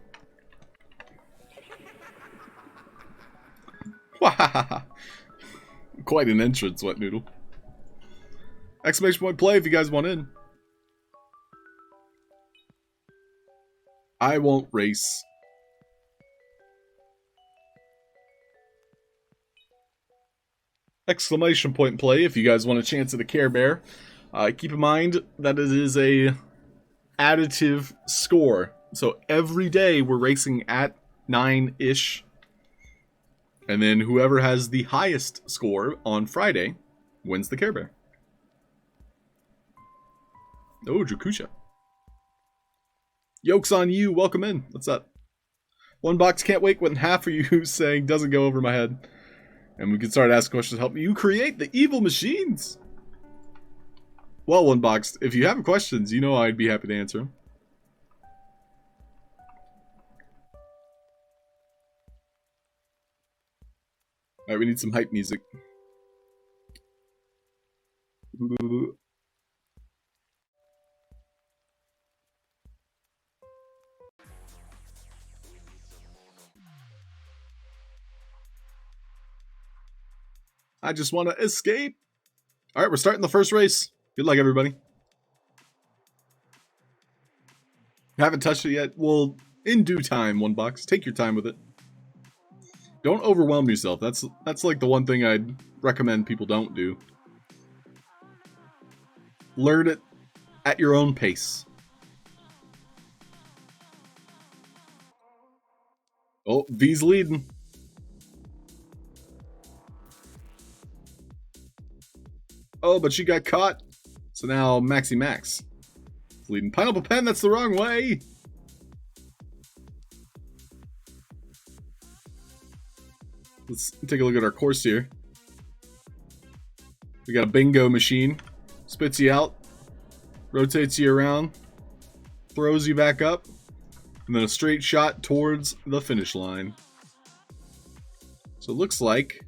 Quite an entrance, Wet Noodle. Exclamation point play if you guys want in. I won't race. Exclamation point play if you guys want a chance at a Care Bear. Keep in mind that it is a additive score. So every day we're racing at 9-ish. And then whoever has the highest score on Friday wins the Care Bear. Oh, Drakusha. Yoke's on you. Welcome in. What's up? One box can't wait when half of you saying doesn't go over my head. And we can start asking questions to help you create the evil machines. Well, One Box, if you have questions, you know I'd be happy to answer them. Alright, we need some hype music. I just want to escape. Alright, we're starting the first race. Good luck, everybody. Haven't touched it yet? Well, in due time, One Box. Take your time with it. Don't overwhelm yourself. That's like the one thing I'd recommend people don't do. Learn it at your own pace. Oh, V's leading. Oh, but she got caught. So now Maxi Max is leading. Pineapple Pen, that's the wrong way. Let's take a look at our course here. We got a bingo machine. Spits you out. Rotates you around. Throws you back up. And then a straight shot towards the finish line. So it looks like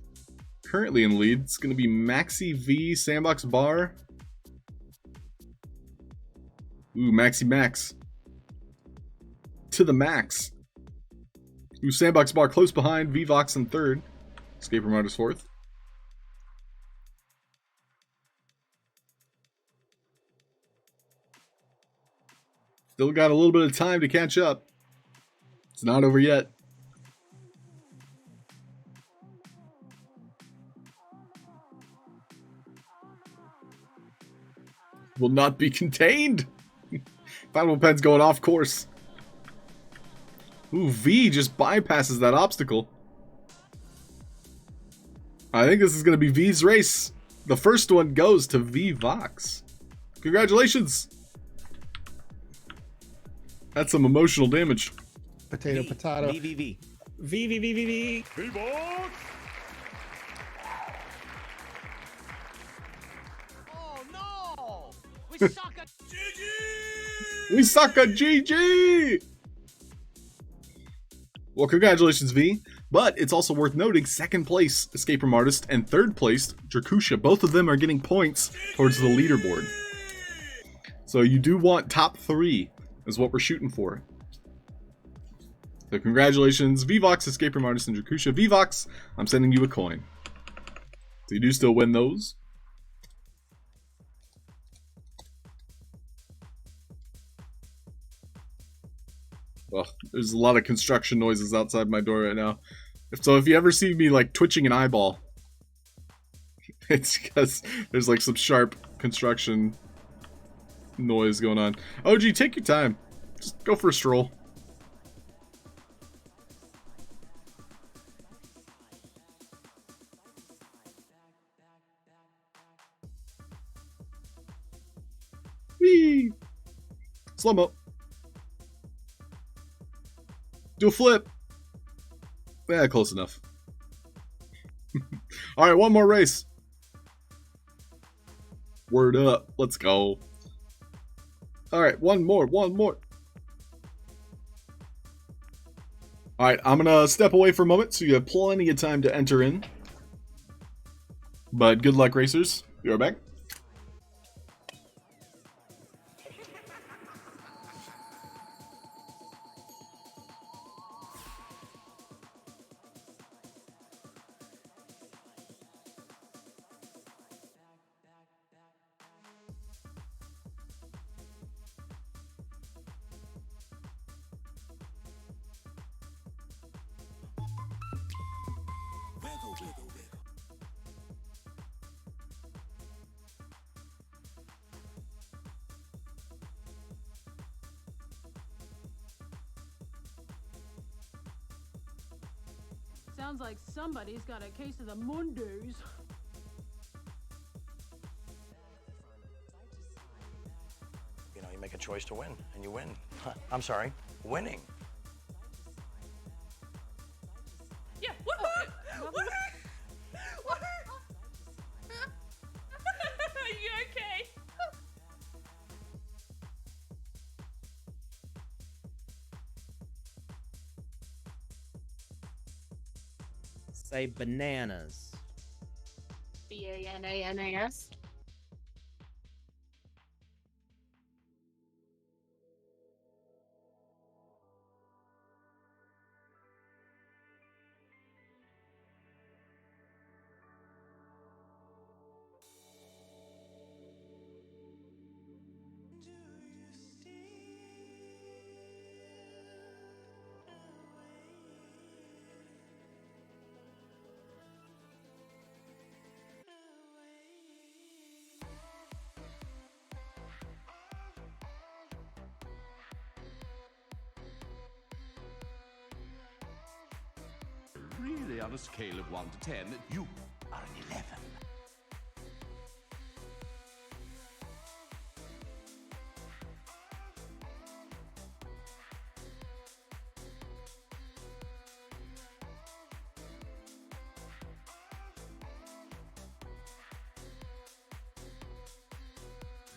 currently in lead, it's going to be Maxi V, Sandbox Bar. Ooh, Maxi Max. To the max. Ooh, Sandbox Bar close behind. VOX in third. Escape Room Artist fourth. Still got a little bit of time to catch up. It's not over yet. Will not be contained. Final Pen's going off course. Ooh, V just bypasses that obstacle. I think this is going to be V's race. The first one goes to V Vox. Congratulations. That's some emotional damage. Potato, potato. V. V, V, V, V, V. Oh no! We suck at GG! We suck at GG! Well, congratulations, V. But it's also worth noting, second place, Escape Room Artist, and third place, Drakusha. Both of them are getting points towards the leaderboard. So you do want top 3 is what we're shooting for. So congratulations, VVox, Escape Room Artist, and Drakusha. VVox, I'm sending you a coin. So you do still win those. Well, there's a lot of construction noises outside my door right now. So if you ever see me like twitching an eyeball, it's because there's like some sharp construction noise going on. OG, take your time. Just go for a stroll. Whee! Slow-mo. Do a flip. Yeah, close enough. Alright, one more race. Word up. Let's go. Alright, one more. Alright, I'm gonna step away for a moment so you have plenty of time to enter in. But good luck, racers. Be right back. Sounds like somebody's got a case of the Mondays. You know, you make a choice to win, and you win. I'm sorry, winning. Yeah. Woohoo! Woohoo! Are you okay? Say bananas. BANANAS. Really, on a scale of 1 to 10, you are an 11.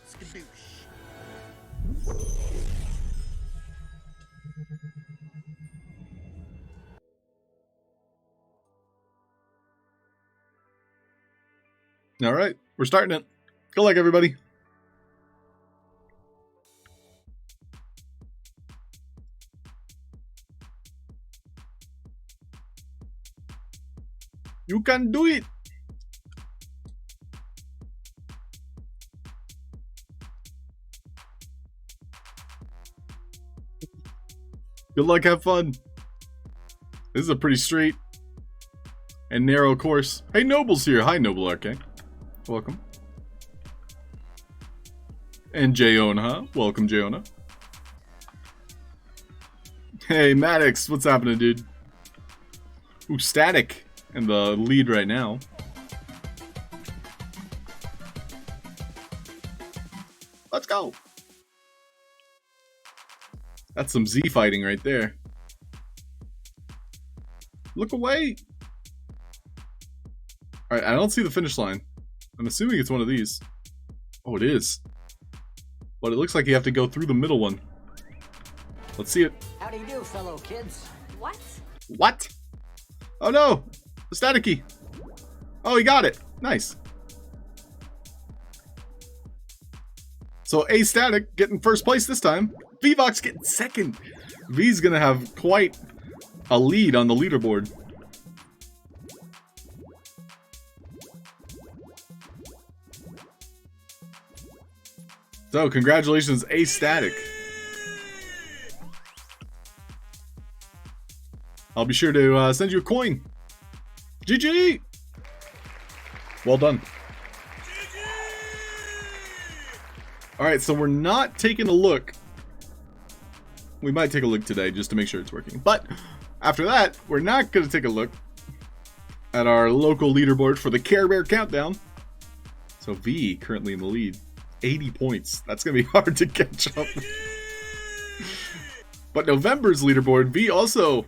Skadoosh. All right, we're starting it. Good luck, everybody. You can do it. Good luck, have fun. This is a pretty straight and narrow course. Hey, Noble's here. Hi, Halfd0rk. Welcome. And Jayona. Welcome, Jayona. Hey, Maddox. What's happening, dude? Ooh, Static in the lead right now. Let's go. That's some Z fighting right there. Look away. Alright, I don't see the finish line. I'm assuming it's one of these. Oh, it is. But it looks like you have to go through the middle one. Let's see it. How do you do, fellow kids? What? What? Oh no! The static key. Oh, he got it. Nice. So A Static getting first place this time. VOX getting second. V's gonna have quite a lead on the leaderboard. So congratulations, A Static. I'll be sure to send you a coin. GG! Well done. Alright, so we're not taking a look. We might take a look today just to make sure it's working. But after that, we're not going to take a look at our local leaderboard for the Care Bear Countdown. So V currently in the lead. 80 points. That's going to be hard to catch up. But November's leaderboard, V also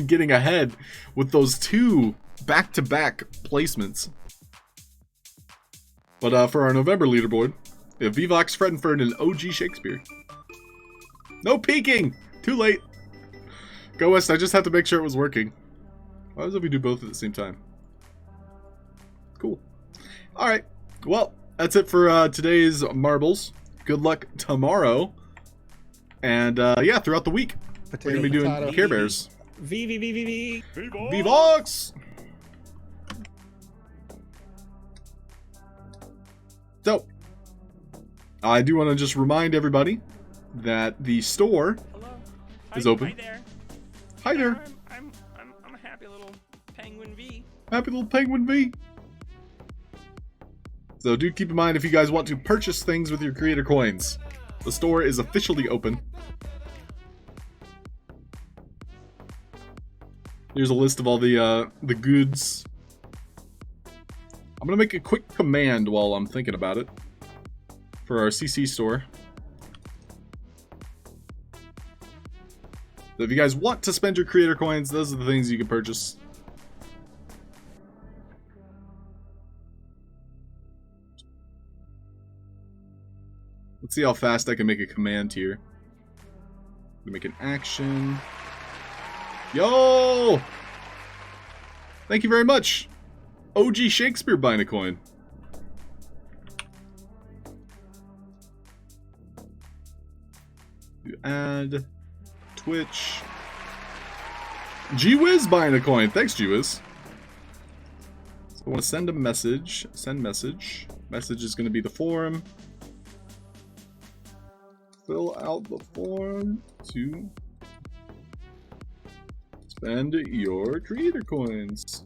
getting ahead with those two back-to-back placements. But for our November leaderboard, we have VOX, Fredenford, and OG Shakespeare. No peeking! Too late. Go West, I just have to make sure it was working. Why does it we do both at the same time? Cool. Alright, well, that's it for today's marbles. Good luck tomorrow. And yeah, throughout the week, we're going to be doing Care Bears. V. VOX! So, I do want to just remind everybody that the store Hello? is open. Hi there. Hi there. I'm a happy little penguin V. Happy little penguin V. So do keep in mind if you guys want to purchase things with your creator coins, the store is officially open. Here's a list of all the goods. I'm gonna make a quick command while I'm thinking about it for our CC store. So if you guys want to spend your creator coins, those are the things you can purchase. Let's see how fast I can make a command here. Make an action. Yo! Thank you very much. OG Shakespeare buying a coin. You add Twitch. G-Wiz buying a coin. Thanks, G-Wiz. So I want to send a message. Send message. Message is going to be the forum. Fill out the form to spend your creator coins.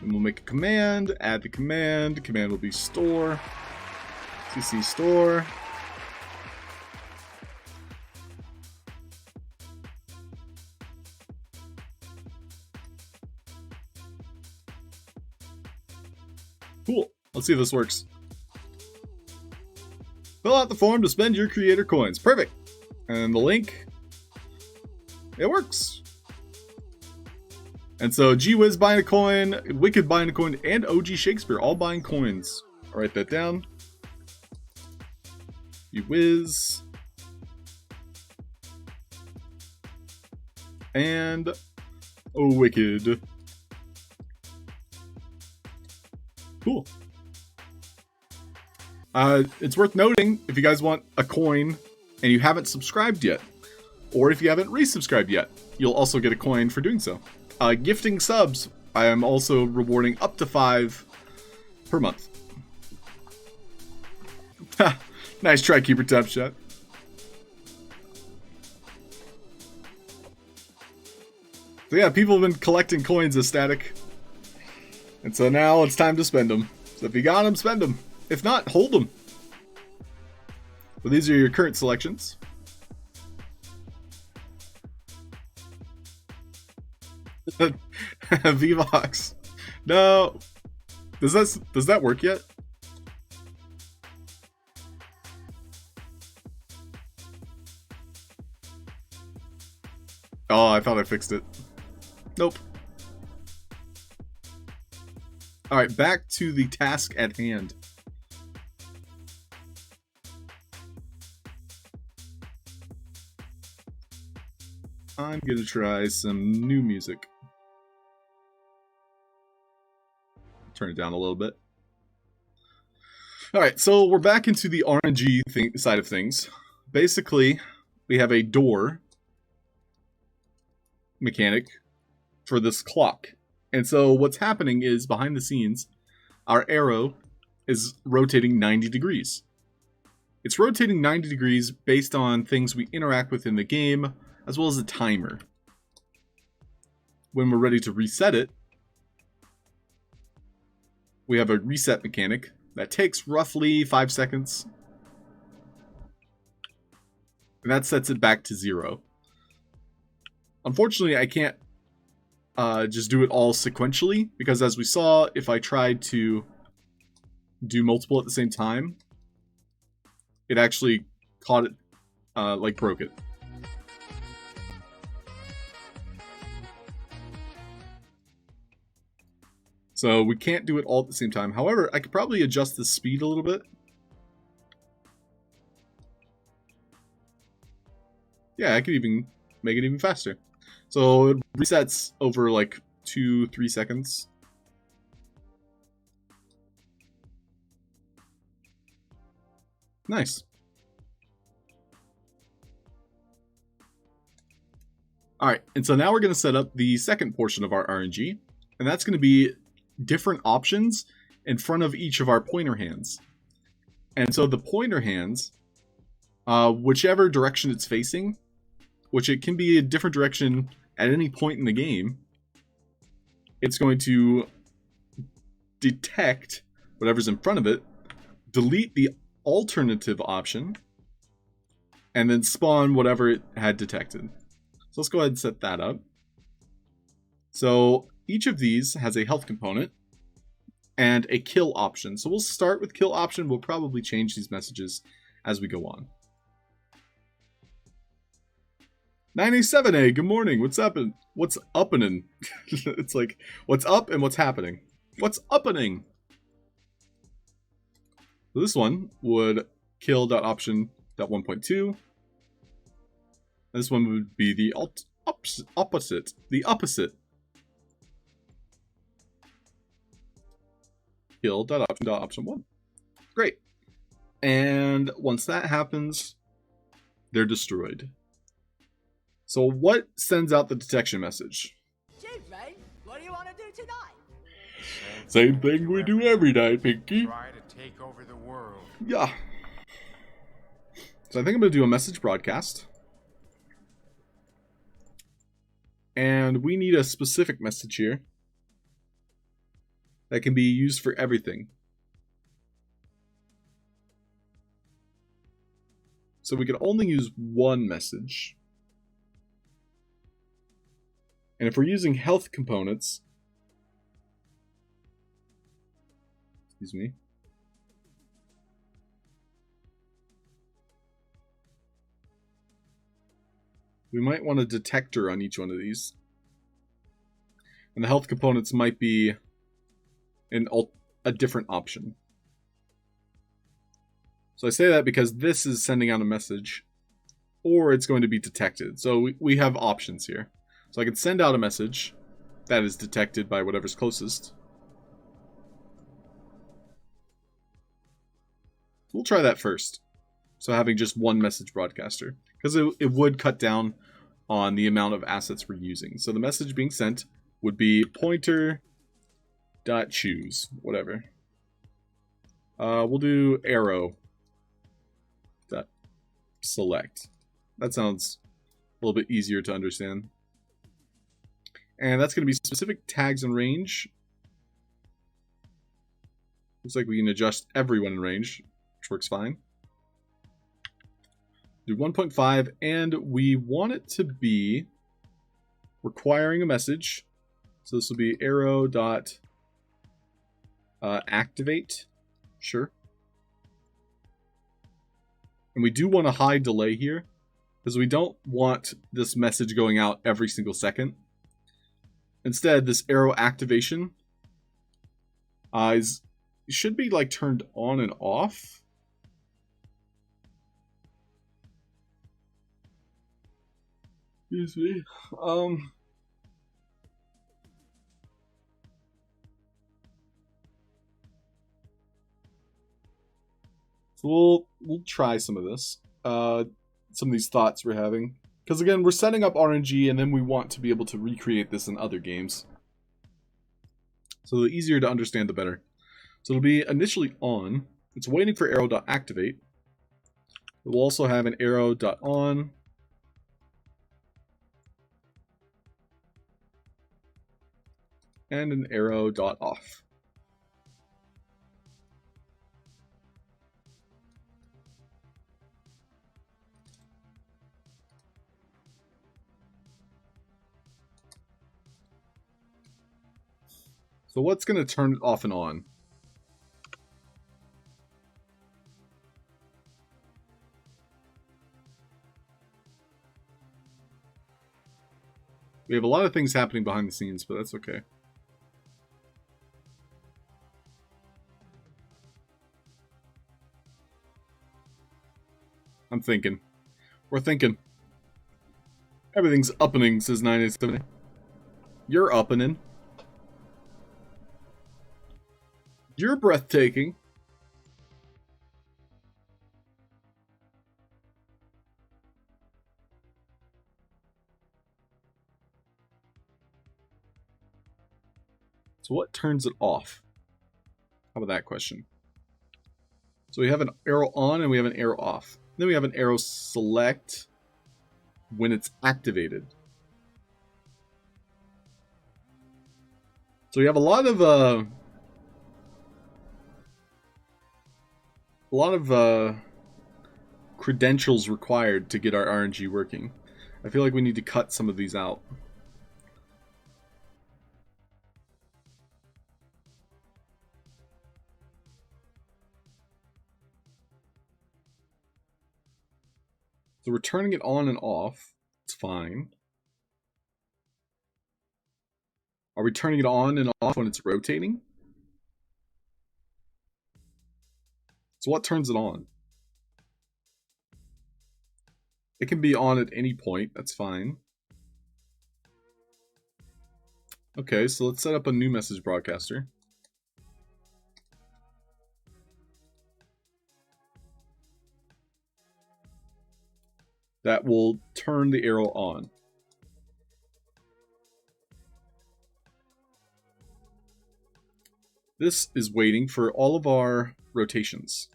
And we'll make a command, add the command. Command will be store. CC store. Cool. Let's see if this works. Fill out the form to spend your creator coins. Perfect. And the link. It works. And so G-Wiz buying a coin, Wicked buying a coin, and OG Shakespeare all buying coins. I'll write that down. G-Wiz. And Wicked. Cool. It's worth noting, if you guys want a coin and you haven't subscribed yet, or if you haven't resubscribed yet, you'll also get a coin for doing so. Gifting subs, I am also rewarding up to 5 per month. Nice try, Keeper Top Shot. So yeah, people have been collecting coins as static. And so now it's time to spend them. So if you got them, spend them. If not, hold them. Well, these are your current selections. VVox. No. Does that work yet? Oh, I thought I fixed it. Nope. Alright, back to the task at hand. I'm gonna try some new music. Turn it down a little bit. Alright, so we're back into the RNG side of things. Basically, we have a door mechanic for this clock. And so what's happening is, behind the scenes, our arrow is rotating 90 degrees. It's rotating 90 degrees based on things we interact with in the game, as well as a timer. When we're ready to reset it, we have a reset mechanic that takes roughly 5 seconds. And that sets it back to 0. Unfortunately, I can't just do it all sequentially, because as we saw, if I tried to do multiple at the same time, it actually caught it, like broke it. So we can't do it all at the same time. However, I could probably adjust the speed a little bit. Yeah, I could even make it even faster. So it resets over like 2-3 seconds. Nice. Alright, and so now we're going to set up the second portion of our RNG. And that's going to be different options in front of each of our pointer hands. And so the pointer hands, whichever direction it's facing, which it can be a different direction at any point in the game, it's going to detect whatever's in front of it, delete the alternative option, and then spawn whatever it had detected. So let's go ahead and set that up. So each of these has a health component and a kill option. So we'll start with kill option. We'll probably change these messages as we go on. 987A, good morning. What's up? What's uppening? It's like, what's up and what's happening? What's uppening? So this one would kill.option.1.2. This one would be the opposite. The opposite. Kill.option.option1. Great. And once that happens, they're destroyed. So what sends out the detection message? Gee, mate, what do you want to do tonight? Same thing we do every night, Pinky. Try to take over the world. Yeah. So I think I'm going to do a message broadcast. And we need a specific message here that can be used for everything. So we can only use one message. And if we're using health components, excuse me, we might want a detector on each one of these. And the health components might be a different option. So I say that because this is sending out a message, or it's going to be detected. So we have options here. So I can send out a message that is detected by whatever's closest. We'll try that first. So having just one message broadcaster, because it would cut down on the amount of assets we're using. So the message being sent would be pointer.choose, whatever. We'll do arrow.select. That sounds a little bit easier to understand. And that's going to be specific tags and range. Looks like we can adjust everyone in range, which works fine. Do 1.5, and we want it to be requiring a message. So this will be arrow.activate. Sure. And we do want a high delay here, because we don't want this message going out every single second. Instead, this arrow activation should be like turned on and off. Excuse me. So we'll try some of this. Some of these thoughts we're having. Because again, we're setting up RNG and then we want to be able to recreate this in other games. So the easier to understand, the better. So it'll be initially on. It's waiting for arrow.activate. We'll also have an arrow.on. And an arrow.off. So what's going to turn it off and on? We have a lot of things happening behind the scenes, but that's okay. I'm thinking. We're thinking. Everything's uppening, says 987. You're uppening. You're breathtaking. So what turns it off? How about that question? So we have an arrow on and we have an arrow off. Then we have an arrow select when it's activated. So we have a lot of credentials required to get our RNG working. I feel like we need to cut some of these out. So we're turning it on and off. It's fine. Are we turning it on and off when it's rotating? So what turns it on? It can be on at any point. That's fine. Okay, so let's set up a new message broadcaster. That will turn the arrow on. This is waiting for all of our rotations.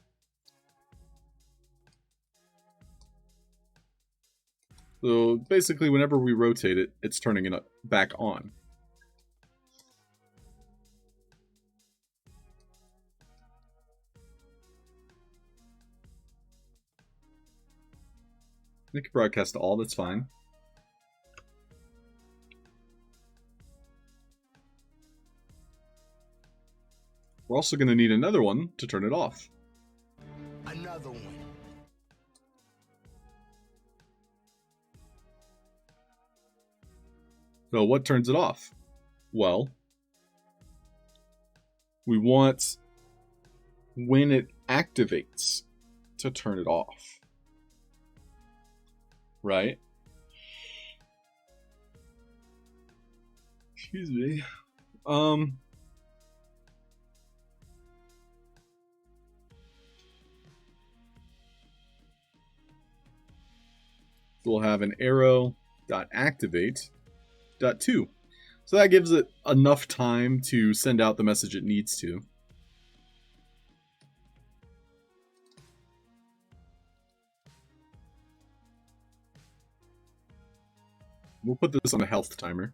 So basically, whenever we rotate it, it's turning it back on. We can broadcast to all, that's fine. We're also going to need another one to turn it off. Another one. So what turns it off? Well, we want when it activates to turn it off. Right? Excuse me. So we'll have an arrow.activate.2. So that gives it enough time to send out the message it needs to. We'll put this on a health timer.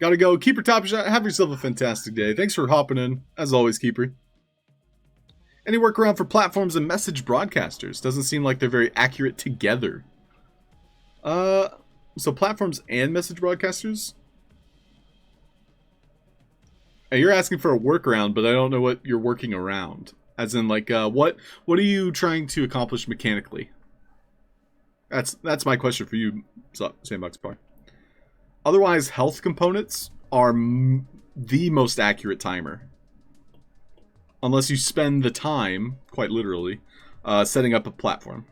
Gotta go. Keeper Top Shot, have yourself a fantastic day. Thanks for hopping in. As always, Keeper. Any workaround for platforms and message broadcasters? Doesn't seem like they're very accurate together. So platforms and message broadcasters? Hey, you're asking for a workaround, but I don't know what you're working around. As in, like, what are you trying to accomplish mechanically? That's my question for you, Sandbox Bar. Otherwise, health components are the most accurate timer. Unless you spend the time, quite literally, setting up a platform.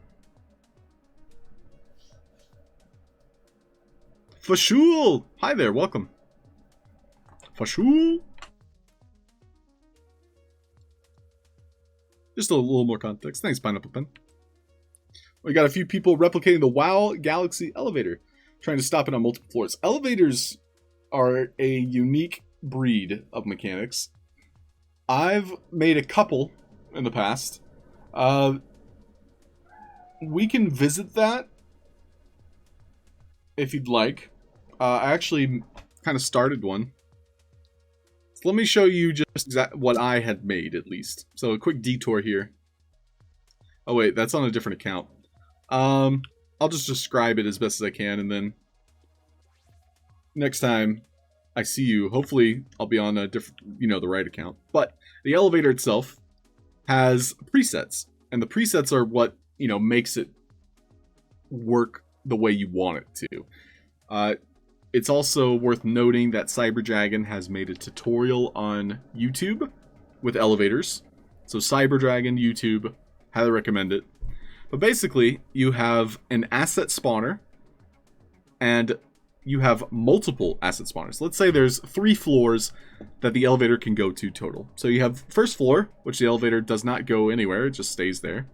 Fashul! Hi there, welcome. Fashul! Just a little more context. Thanks, Pineapple Pen. We got a few people replicating the WoW Galaxy elevator, trying to stop it on multiple floors. Elevators are a unique breed of mechanics. I've made a couple in the past. We can visit that if you'd like. I actually kind of started one. So let me show you just what I had made, at least. So a quick detour here. Oh wait, that's on a different account. I'll just describe it as best as I can, and then next time I see you, hopefully I'll be on a different, the right account. But the elevator itself has presets, and the presets are what, makes it work the way you want it to. It's also worth noting that Cyberdragon has made a tutorial on YouTube with elevators. So Cyberdragon, YouTube, highly recommend it. But basically, you have an asset spawner, and you have multiple asset spawners. Let's say there's 3 floors that the elevator can go to total. So you have first floor, which the elevator does not go anywhere, it just stays there.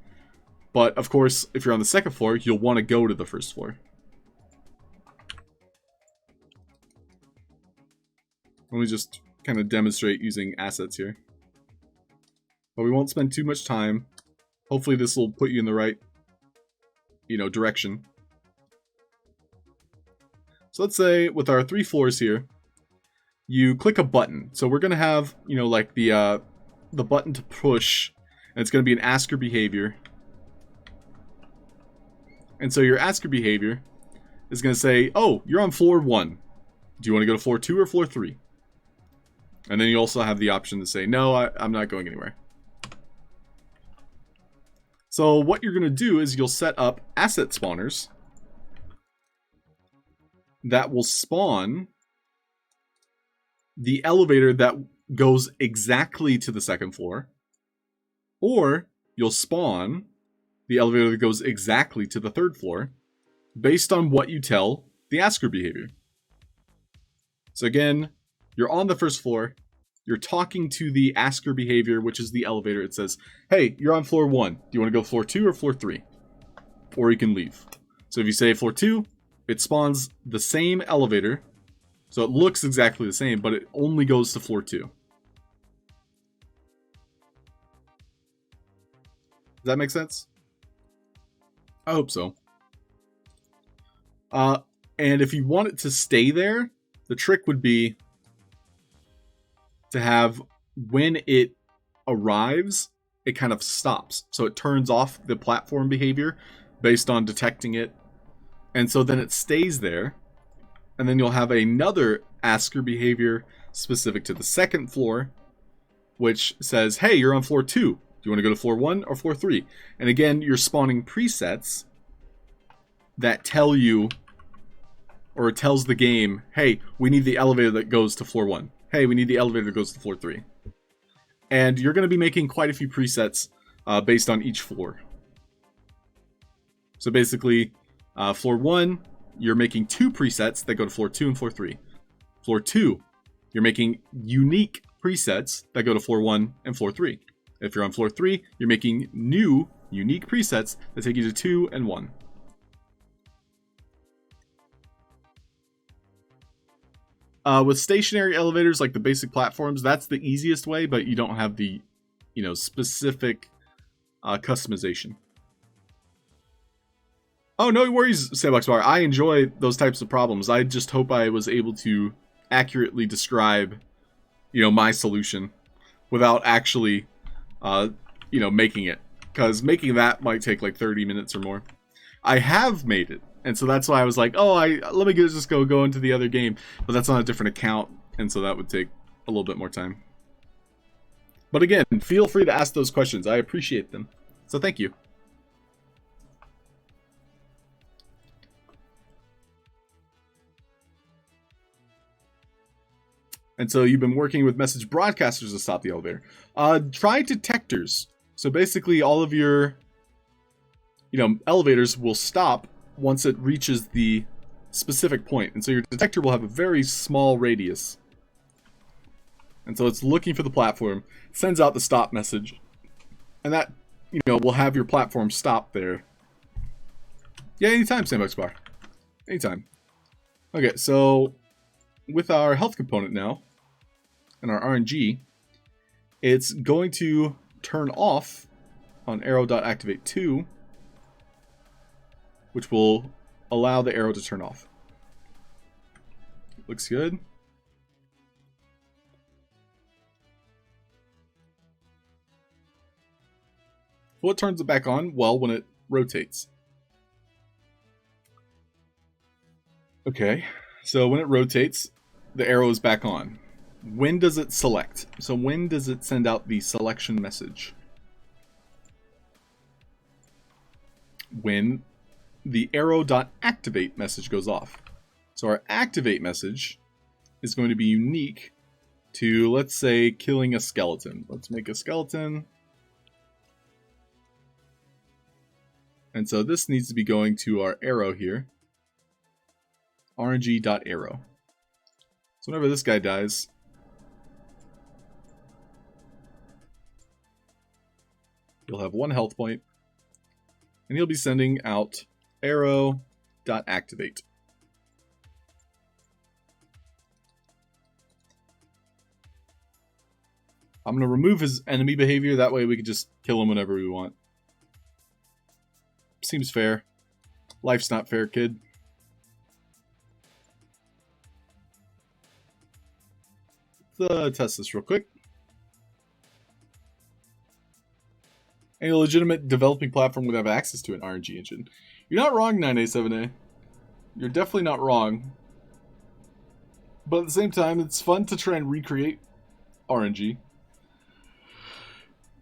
But of course, if you're on the second floor, you'll want to go to the first floor. Let me just kind of demonstrate using assets here. But we won't spend too much time. Hopefully this will put you in the right, direction. So let's say with our 3 floors here, you click a button. So we're going to have, like the button to push, and it's going to be an asker behavior. And so your asker behavior is going to say, oh, you're on floor 1. Do you want to go to floor 2 or floor 3? And then you also have the option to say, no, I'm not going anywhere. So what you're going to do is you'll set up asset spawners that will spawn the elevator that goes exactly to the 2nd floor, or you'll spawn the elevator that goes exactly to the 3rd floor based on what you tell the asker behavior. So again, you're on the 1st floor, you're talking to the asker behavior, which is the elevator. It says, hey, you're on floor 1. Do you want to go floor 2 or floor 3? Or you can leave. So if you say floor 2, it spawns the same elevator. So it looks exactly the same, but it only goes to floor 2. Does that make sense? I hope so. And if you want it to stay there, the trick would be to have, when it arrives, it kind of stops. So it turns off the platform behavior based on detecting it. And so then it stays there. And then you'll have another asker behavior specific to the 2nd floor, which says, hey, you're on floor 2. Do you want to go to floor 1 or floor 3? And again, you're spawning presets that tell you, or it tells the game, hey, we need the elevator that goes to floor 1. Hey, we need the elevator that goes to floor 3. And you're going to be making quite a few presets based on each floor. So basically, floor 1, you're making 2 presets that go to floor 2 and floor 3. Floor 2, you're making unique presets that go to floor 1 and floor 3. If you're on floor 3, you're making new, unique presets that take you to 2 and 1. With stationary elevators, like the basic platforms, that's the easiest way, but you don't have the, specific customization. Oh, no worries, Sandbox Bar. I enjoy those types of problems. I just hope I was able to accurately describe, my solution without actually, making it. Because making that might take like 30 minutes or more. I have made it. And so that's why I was like, oh, let me just go into the other game. But that's on a different account, and so that would take a little bit more time. But again, feel free to ask those questions. I appreciate them. So thank you. And so you've been working with message broadcasters to stop the elevator. Try detectors. So basically all of your, elevators will stop once it reaches the specific point. And so your detector will have a very small radius. And so it's looking for the platform, sends out the stop message, and that, will have your platform stop there. Yeah, anytime, Sandbox Bar. Anytime. Okay, so with our health component now, and our RNG, it's going to turn off on arrow.activate2, which will allow the arrow to turn off. Looks good. What turns it back on? Well, when it rotates. Okay, so when it rotates, the arrow is back on. When does it select? So when does it send out the selection message? When the arrow.activate message goes off. So our activate message is going to be unique to, let's say, killing a skeleton. Let's make a skeleton. And so this needs to be going to our arrow here. RNG.arrow. So whenever this guy dies, you'll have 1 health point, and he'll be sending out arrow.activate. I'm going to remove his enemy behavior. That way we can just kill him whenever we want. Seems fair. Life's not fair, kid. Let's test this real quick. Any legitimate developing platform would have access to an RNG engine. You're not wrong, 9A7A. You're definitely not wrong. But at the same time, it's fun to try and recreate RNG.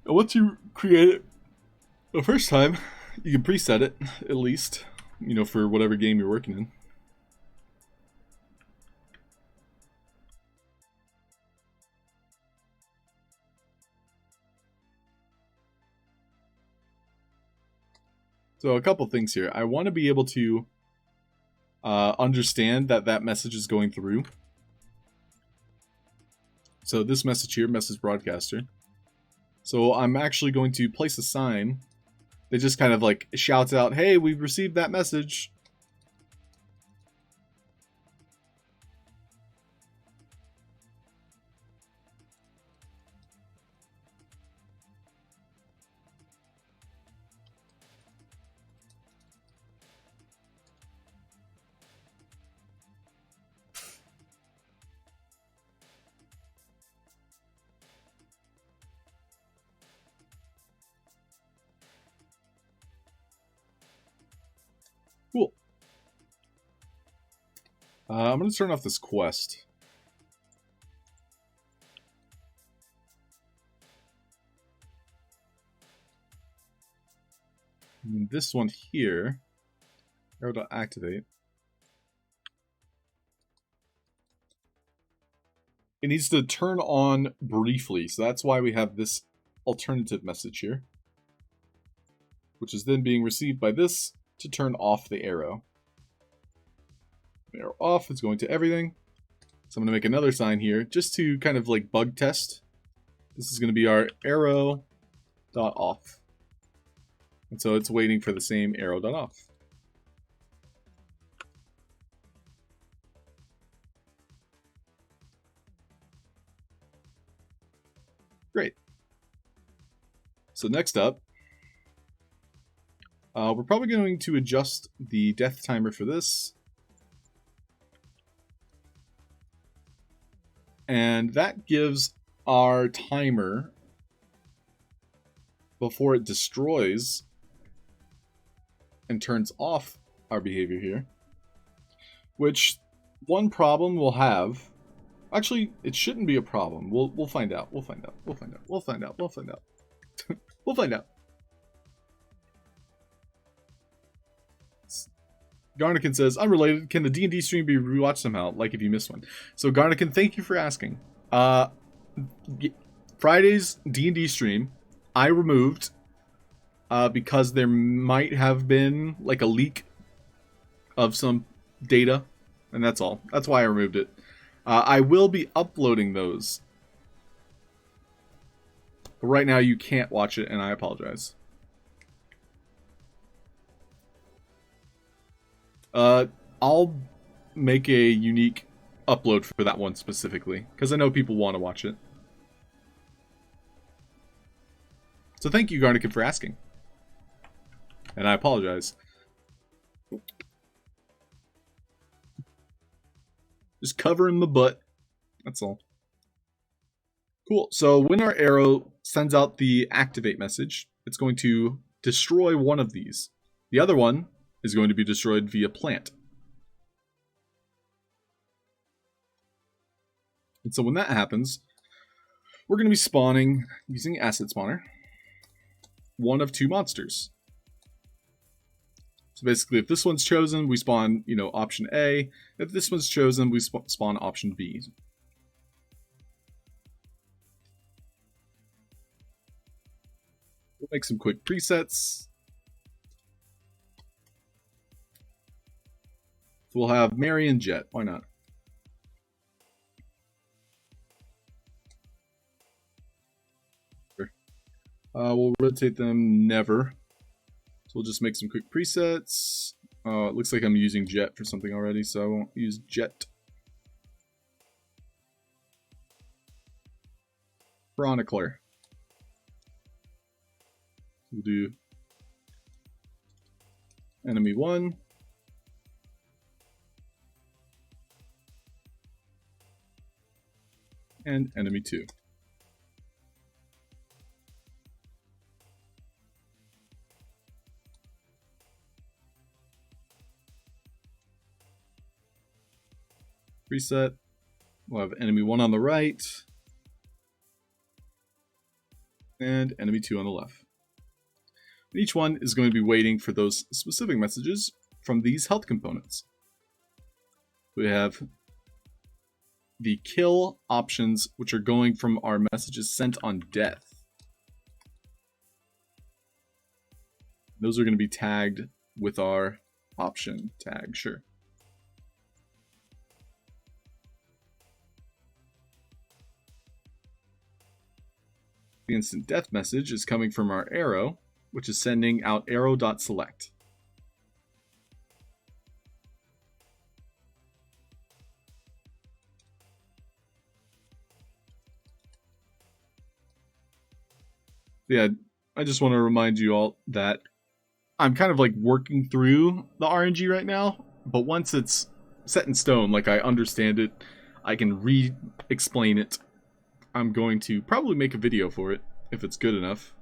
And once you create it the first time, you can preset it, at least, you know, for whatever game you're working in. So a couple things here. I want to be able to understand that that message is going through. So this message here, message broadcaster. So I'm actually going to place a sign that just kind of like shouts out, hey, we've received that message. Cool. I'm going to turn off this quest. And this one here, arrow.activate. It needs to turn on briefly, so that's why we have this alternative message here, which is then being received by this to turn off the arrow. Arrow off is going to everything. So I'm going to make another sign here just to kind of like bug test. This is going to be our arrow.off. And so it's waiting for the same arrow.off. Great. So next up, we're probably going to adjust the death timer for this. And that gives our timer, before it destroys and turns off our behavior here, which one problem we'll have, actually it shouldn't be a problem. We'll find out. We'll find out. We'll find out. We'll find out. We'll find out. We'll find out. Garnican says, unrelated, can the D&D stream be rewatched somehow, like if you missed one? So Garnican, thank you for asking. Friday's D&D stream, I removed because there might have been like a leak of some data, and that's all. That's why I removed it. I will be uploading those. But right now you can't watch it, and I apologize. I'll make a unique upload for that one specifically, because I know people want to watch it. So thank you, Garnican, for asking. And I apologize. Just covering my butt. That's all. Cool. So when our arrow sends out the activate message, it's going to destroy one of these. The other one is going to be destroyed via plant. And so when that happens, we're going to be spawning, using asset spawner, one of two monsters. So basically, if this one's chosen, we spawn, you know, option A. If this one's chosen, we spawn option B. We'll make some quick presets. So we'll have Mary and Jet. Why not? We'll rotate them never. So we'll just make some quick presets. It looks like I'm using Jet for something already, so I won't use Jet. Chronicler. We'll do enemy 1. And enemy 2. Reset. We'll have enemy 1 on the right. And enemy 2 on the left. Each one is going to be waiting for those specific messages from these health components. We have the kill options, which are going from our messages sent on death. Those are going to be tagged with our option tag, sure. The instant death message is coming from our arrow, which is sending out arrow.select. Yeah, I just want to remind you all that I'm kind of like working through the RNG right now, but once it's set in stone, like I understand it, I can re-explain it. I'm going to probably make a video for it, if it's good enough.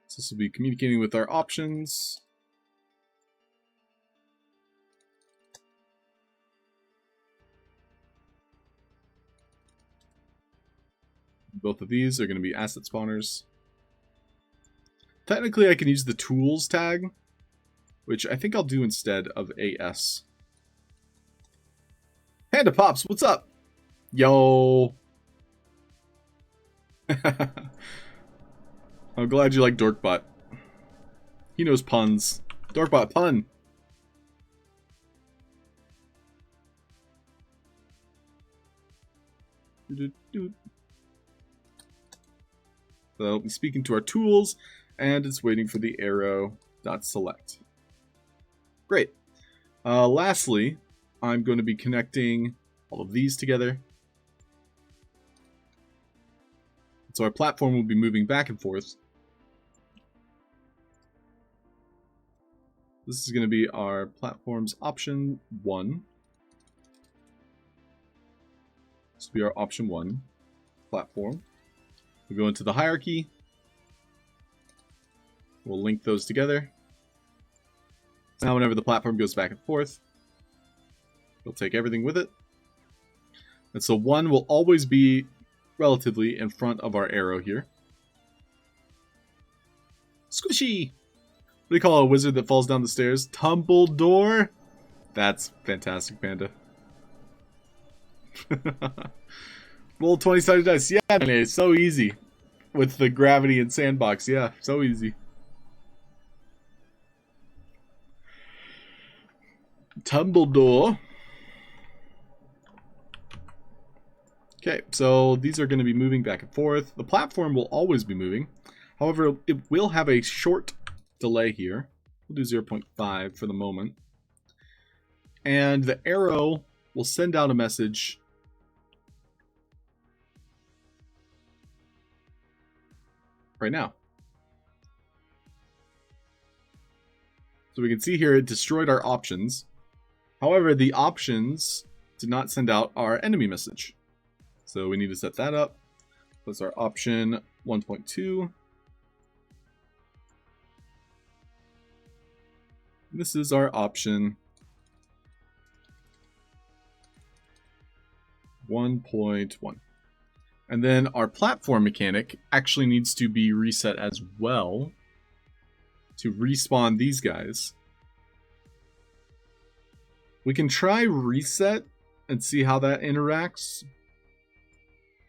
So this will be communicating with our options. Both of these are going to be asset spawners. Technically, I can use the tools tag, which I think I'll do instead of AS. Panda Pops, what's up? Yo. I'm glad you like Dorkbot. He knows puns. Dorkbot pun. So I'll be speaking to our tools, and it's waiting for the arrow.select. Great. Lastly, I'm going to be connecting all of these together. So our platform will be moving back and forth. This is going to be our platform's option 1. This will be our option 1 platform. We'll go into the hierarchy. We'll link those together. Now whenever the platform goes back and forth, we'll take everything with it. And so 1 will always be relatively in front of our arrow here. Squishy! What do you call a wizard that falls down the stairs? Tumbledore? That's fantastic, Panda. Roll 20-sided dice. Yeah, man, it's so easy. With the gravity and Sandbox. Yeah, so easy. Tumbledore. Okay, so these are going to be moving back and forth. The platform will always be moving. However, it will have a short delay here. We'll do 0.5 for the moment. And the arrow will send out a message right now. So we can see here it destroyed our options. However, the options did not send out our enemy message. So we need to set that up. That's our option 1.2. This is our option 1.1. And then our platform mechanic actually needs to be reset as well to respawn these guys. We can try reset and see how that interacts.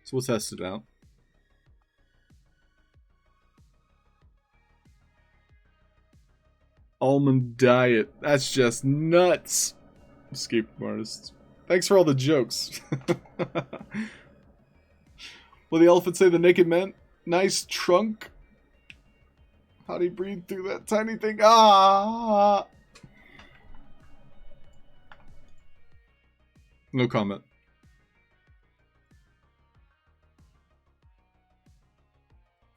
So we'll test it out. Almond diet. That's just nuts. Escape from artists. Thanks for all the jokes. Will the elephant say the naked man? Nice trunk. How'd he breathe through that tiny thing? Ah! No comment.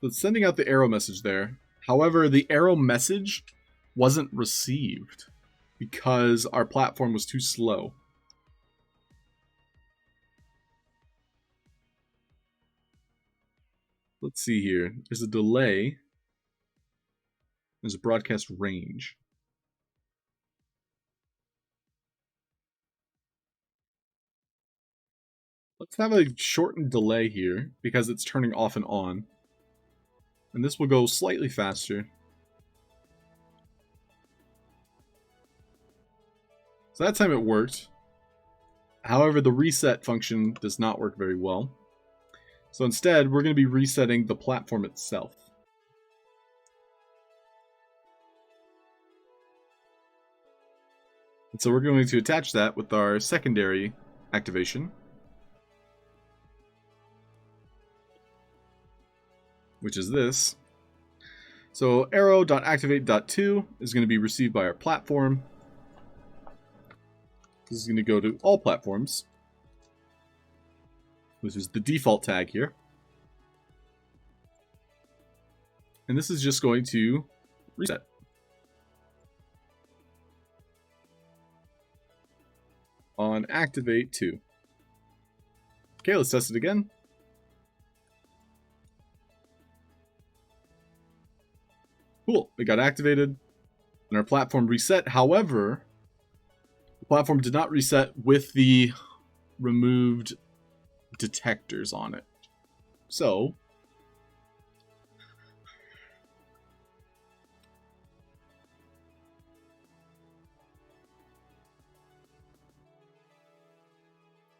So it's sending out the arrow message there. However, the arrow message wasn't received because our platform was too slow. Let's see here. There's a delay. There's a broadcast range. Let's have a shortened delay here because it's turning off and on. And this will go slightly faster. So that time it worked. However, the reset function does not work very well. So instead, we're going to be resetting the platform itself. And so we're going to attach that with our secondary activation, which is this. So arrow.activate.2 is going to be received by our platform. This is going to go to all platforms, which is the default tag here. And this is just going to reset. On activate 2. Okay, let's test it again. Cool, it got activated and our platform reset. However, the platform did not reset with the removed detectors on it. So,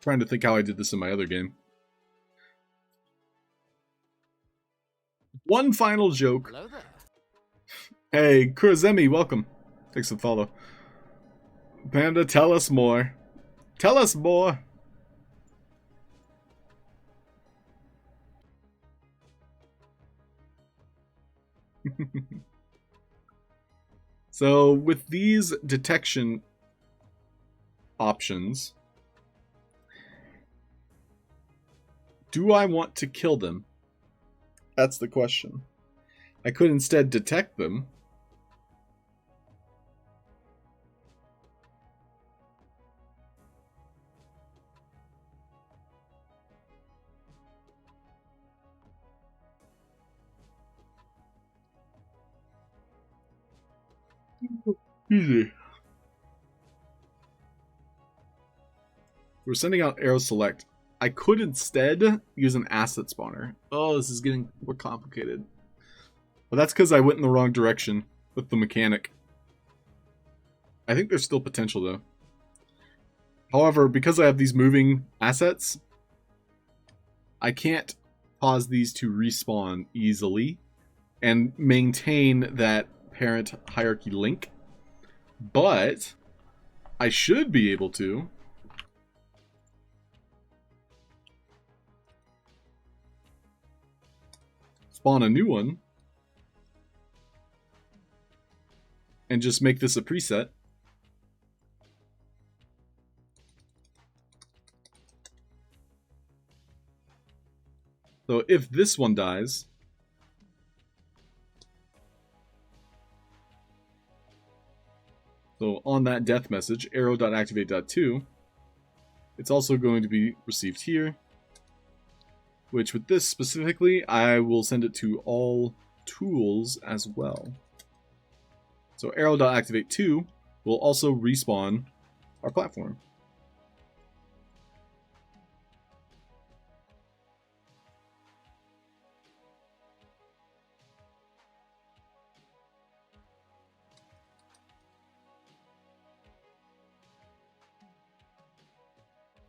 trying to think how I did this in my other game. One final joke. Hello there. Hey, Kurzemi, welcome. Thanks for the follow. Panda, tell us more. Tell us more. So, with these detection options, do I want to kill them? That's the question. I could instead detect them. Easy. We're sending out arrow select. I could instead use an asset spawner. Oh, this is getting more complicated. But that's because I went in the wrong direction with the mechanic. I think there's still potential though. However, because I have these moving assets, I can't cause these to respawn easily and maintain that parent hierarchy link. But I should be able to spawn a new one and just make this a preset. So if this one dies, so on that death message, arrow.activate.2, it's also going to be received here, which with this specifically, I will send it to all tools as well. So arrow.activate2 will also respawn our platform.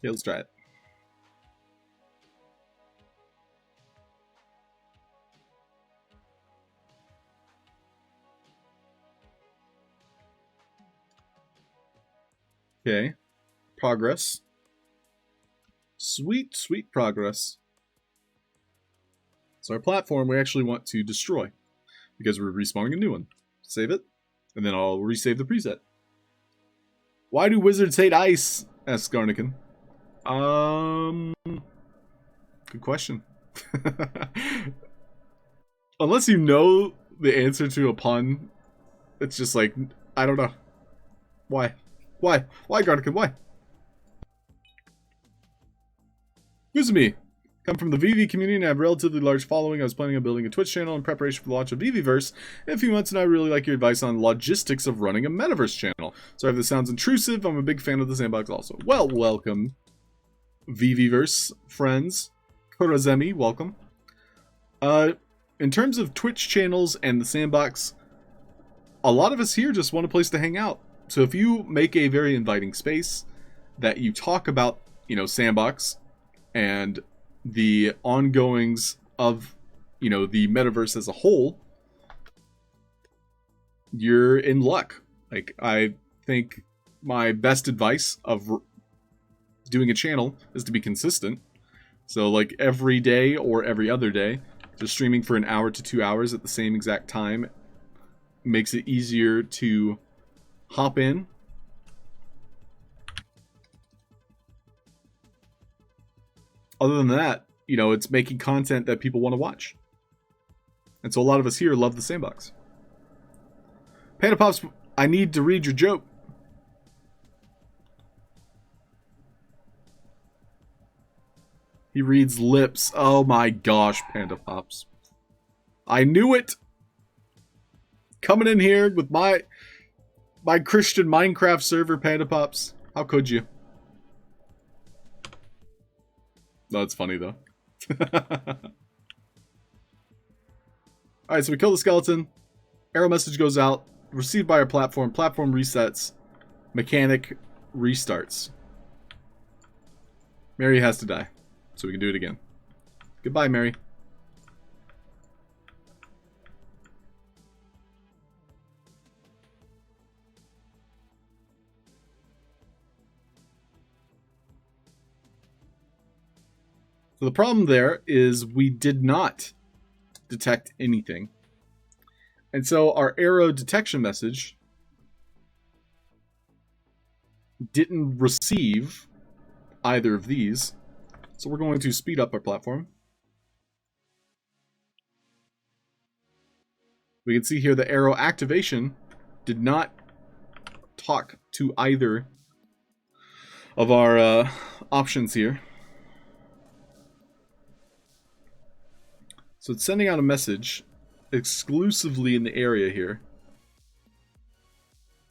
Okay, let's try it. Okay, progress. Sweet, sweet progress. So our platform we actually want to destroy because we're respawning a new one. Save it, and then I'll resave the preset. Why do wizards hate ice? Asks Garnican. Good question. unless you know the answer to a pun, it's just like, I don't know. Why? Why? Why, Garnican? Why? Excuse me. Come from the VV community and have a relatively large following. I was planning on building a Twitch channel in preparation for the launch of VVverse in a few months, and I really like your advice on logistics of running a metaverse channel. Sorry if this sounds intrusive. I'm a big fan of the Sandbox also. Well, welcome, VVverse friends. Kurozemi, welcome. In terms of Twitch channels and the Sandbox, a lot of us here just want a place to hang out. So if you make a very inviting space that you talk about, you know, Sandbox and the ongoings of, you know, the metaverse as a whole, you're in luck. Like, I think my best advice of doing a channel is to be consistent. So, like, every day or every other day, just streaming for an hour to 2 hours at the same exact time makes it easier to hop in. Other than that, you know, it's making content that people want to watch. And so a lot of us here love the Sandbox. Panda Pops, I need to read your joke. He reads lips. Oh my gosh, Panda Pops. I knew it! Coming in here with my Christian Minecraft server, Panda Pops. How could you? No, it's funny though. Alright, so we kill the skeleton. Arrow message goes out. Received by our platform. Platform resets. Mechanic restarts. Mary has to die. So we can do it again. Goodbye, Mary. So the problem there is we did not detect anything. And so our arrow detection message didn't receive either of these. So we're going to speed up our platform. We can see here the arrow activation did not talk to either of our options here. So it's sending out a message exclusively in the area here.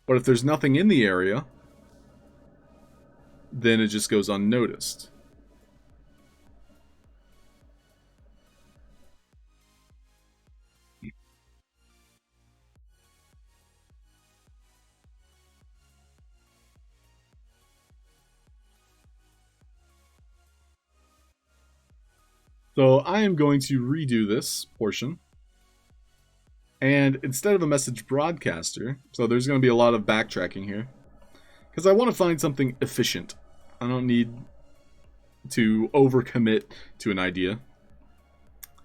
But if there's nothing in the area, then it just goes unnoticed. So I am going to redo this portion. And instead of a message broadcaster, so there's going to be a lot of backtracking here. Because I want to find something efficient. I don't need to overcommit to an idea.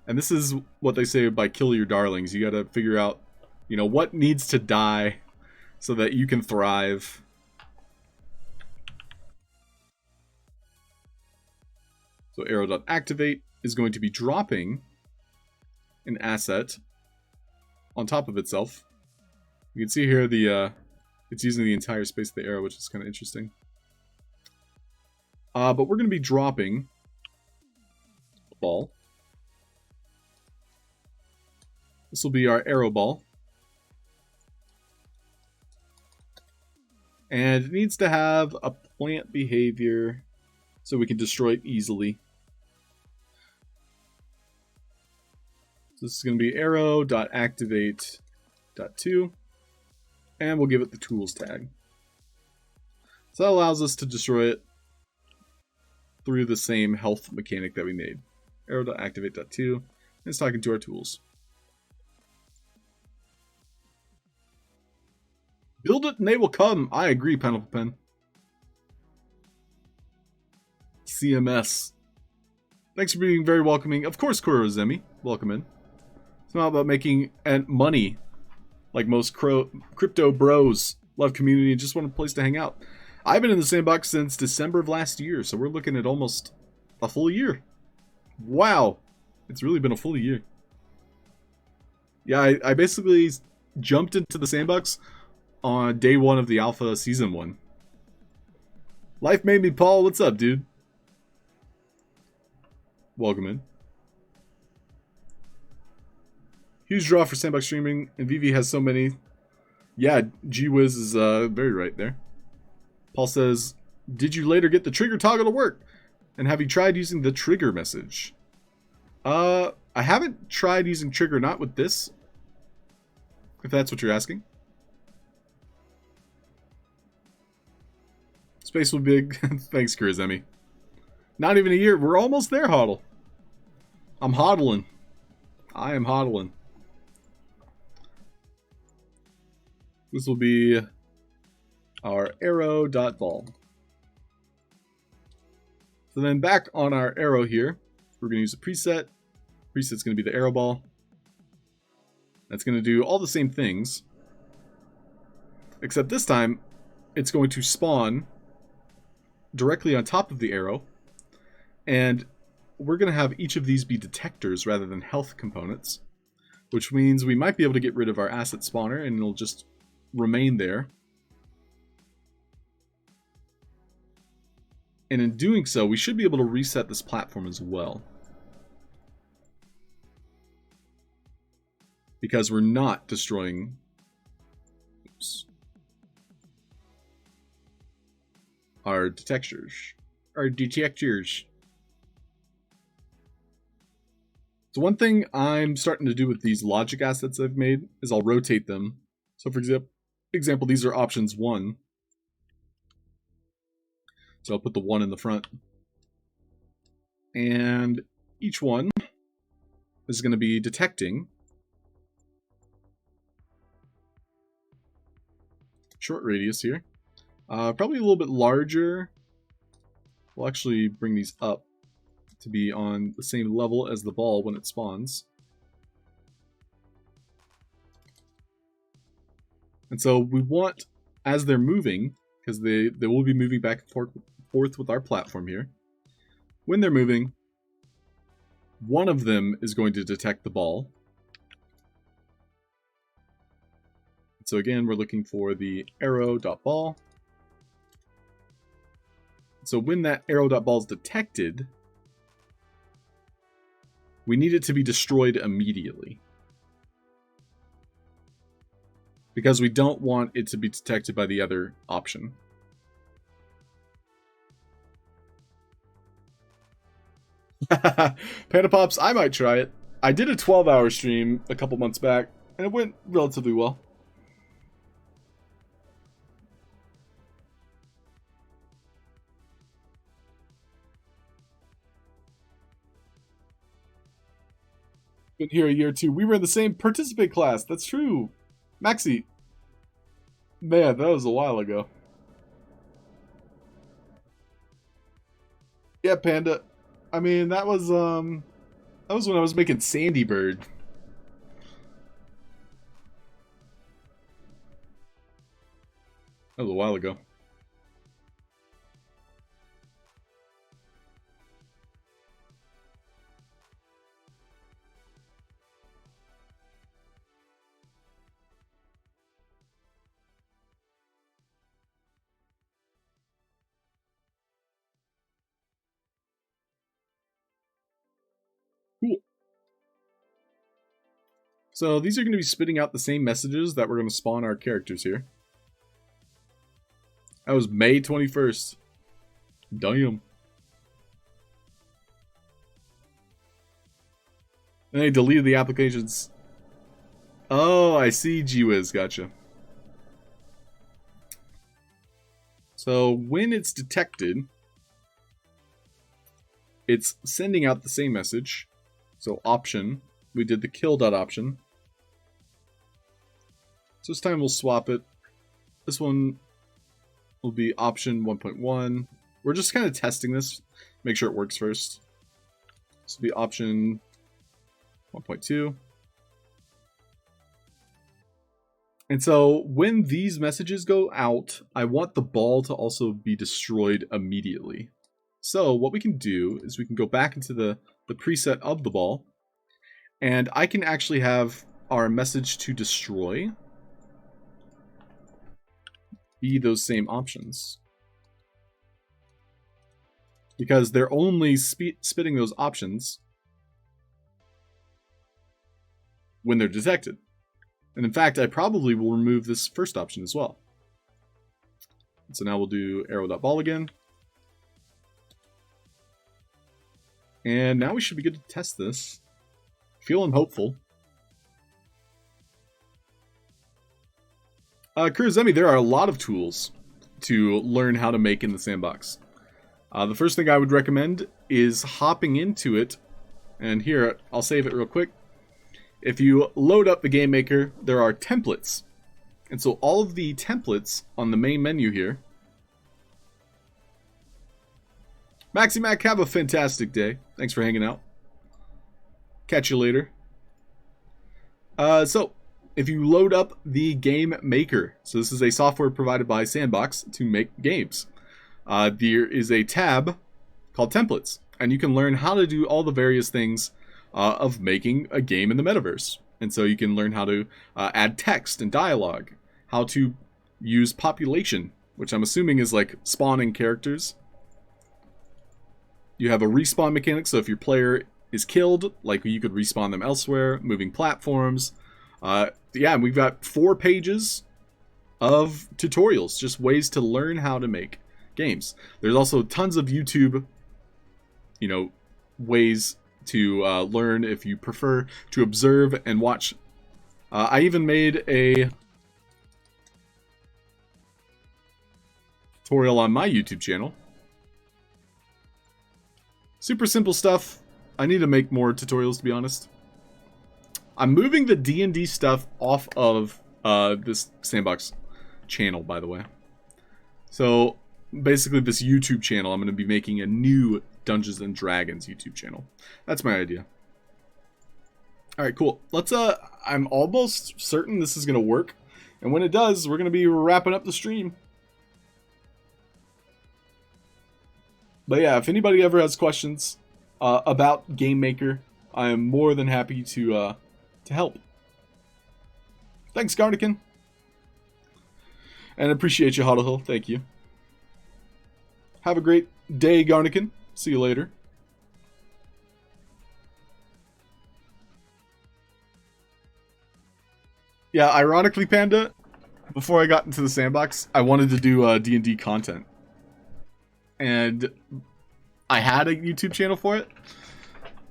And this is what they say by kill your darlings. You got to figure out, you know, what needs to die so that you can thrive. So arrow.activate is going to be dropping an asset on top of itself. You can see here it's using the entire space of the arrow, which is kind of interesting. But we're going to be dropping a ball. This will be our arrow ball. And it needs to have a plant behavior so we can destroy it easily. So this is going to be arrow.activate.2, and we'll give it the tools tag. So that allows us to destroy it through the same health mechanic that we made. Arrow.activate.2, and it's talking to our tools. Build it and they will come. I agree, Pineapple Pen. CMS. Thanks for being very welcoming. Of course, Kurozemi. Welcome in. It's not about making money like most crypto bros. Love community and just want a place to hang out. I've been in the Sandbox since December of last year, so we're looking at almost a full year. Wow. It's really been a full year. Yeah, I basically jumped into the Sandbox on day 1 of the alpha season 1. Life made me, Paul. What's up, dude? Welcome in. Huge draw for Sandbox streaming, and Vivi has so many. Yeah, G-Wiz is very right there. Paul says, did you later get the trigger toggle to work? And have you tried using the trigger message? I haven't tried using trigger, not with this. If that's what you're asking. Space will be big. Thanks, Kurizemi. Not even a year. We're almost there, Hodl. I'm hodling. I am hodling. This will be our arrow.ball. So then back on our arrow here, we're going to use a preset. Preset's going to be the arrow ball. That's going to do all the same things. Except this time, it's going to spawn directly on top of the arrow. And we're going to have each of these be detectors rather than health components. Which means we might be able to get rid of our asset spawner and it'll just remain there. And in doing so, we should be able to reset this platform as well. Because we're not destroying... Oops. Our detectors. Our detectors. So one thing I'm starting to do with these logic assets I've made is I'll rotate them. So for example, these are options 1. So I'll put the 1 in the front. And each one is going to be detecting short radius here. Probably a little bit larger. We'll actually bring these up to be on the same level as the ball when it spawns. And so we want, as they're moving, because they will be moving back and forth with our platform here. When they're moving, one of them is going to detect the ball. So again, we're looking for the arrow.ball. So when that arrow.ball is detected, we need it to be destroyed immediately. Because we don't want it to be detected by the other option. Panda Pops, I might try it. I did a 12-hour stream a couple months back, and it went relatively well. Been here a year or two. We were in the same participant class. That's true. Maxi. Man, that was a while ago. Yeah, Panda. I mean, that was when I was making Sandy Bird. That was a while ago. Cool. So these are going to be spitting out the same messages that we're going to spawn our characters here. That was May 21st. Damn. And they deleted the applications. Oh, I see, G-Wiz. Gotcha. So when it's detected, it's sending out the same message. So option, we did the kill.option. So this time we'll swap it. This one will be option 1.1. We're just kind of testing this, make sure it works first. This will be option 1.2. And so when these messages go out, I want the ball to also be destroyed immediately. So what we can do is we can go back into the preset of the ball, and I can actually have our message to destroy be those same options. Because they're only spitting those options when they're detected. And in fact, I probably will remove this first option as well. So now we'll do arrow.ball again. And now we should be good to test this. Feeling hopeful. Kurizemi, there are a lot of tools to learn how to make in the sandbox. The first thing I would recommend is hopping into it. And here, I'll save it real quick. If you load up the game maker, there are templates. And so all of the templates on the main menu here. Maxi Mac, have a fantastic day. Thanks for hanging out. Catch you later. So, if you load up the game maker, so this is a software provided by Sandbox to make games. There is a tab called Templates, and you can learn how to do all the various things of making a game in the metaverse. And so you can learn how to add text and dialogue, how to use population, which I'm assuming is like spawning characters. You have a respawn mechanic, so if your player is killed, like you could respawn them elsewhere, moving platforms. Yeah, we've got 4 pages of tutorials, just ways to learn how to make games. There's also tons of YouTube, ways to learn if you prefer to observe and watch. I even made a tutorial on my YouTube channel. Super simple stuff. I need to make more tutorials, to be honest. I'm moving the D&D stuff off of this Sandbox channel, by the way. So, basically this YouTube channel, I'm going to be making a new Dungeons and Dragons YouTube channel. That's my idea. Alright, cool. Let's, I'm almost certain this is going to work. And when it does, we're going to be wrapping up the stream. But yeah, if anybody ever has questions about Game Maker, I am more than happy to help. Thanks, Garnican. And appreciate you, Halfd0rk. Thank you. Have a great day, Garnican. See you later. Yeah, ironically, Panda, before I got into the Sandbox, I wanted to do D&D content. And I had a YouTube channel for it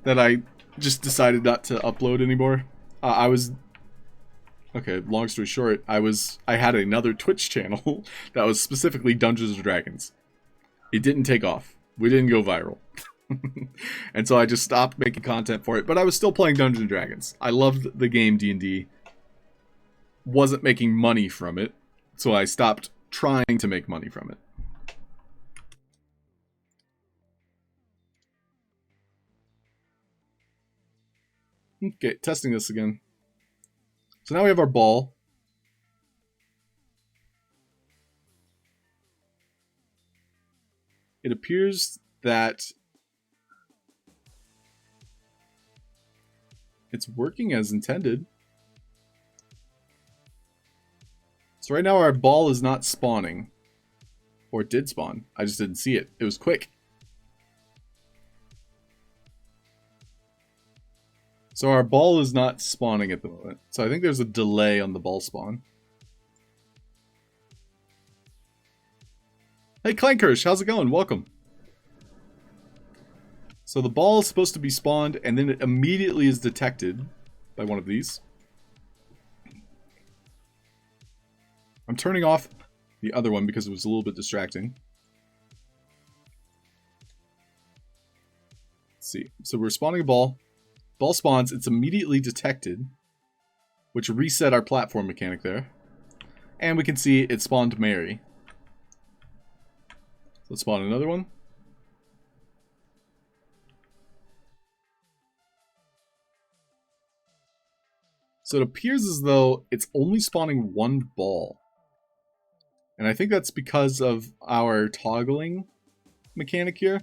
that I just decided not to upload anymore. Okay, long story short, I had another Twitch channel that was specifically Dungeons & Dragons. It didn't take off. We didn't go viral. And so I just stopped making content for it, but I was still playing Dungeons & Dragons. I loved the game D&D. Wasn't making money from it, so I stopped trying to make money from it. Okay, testing this again. So now we have our ball. It appears that it's working as intended. So right now our ball is not spawning. Or it did spawn. I just didn't see it. It was quick. So our ball is not spawning at the moment. So I think there's a delay on the ball spawn. Hey Clankirsch, how's it going? Welcome. So the ball is supposed to be spawned and then it immediately is detected by one of these. I'm turning off the other one because it was a little bit distracting. Let's see. So we're spawning a ball. Ball spawns, it's immediately detected, which reset our platform mechanic there. And we can see it spawned Mary. So let's spawn another one. So it appears as though it's only spawning one ball. And I think that's because of our toggling mechanic here,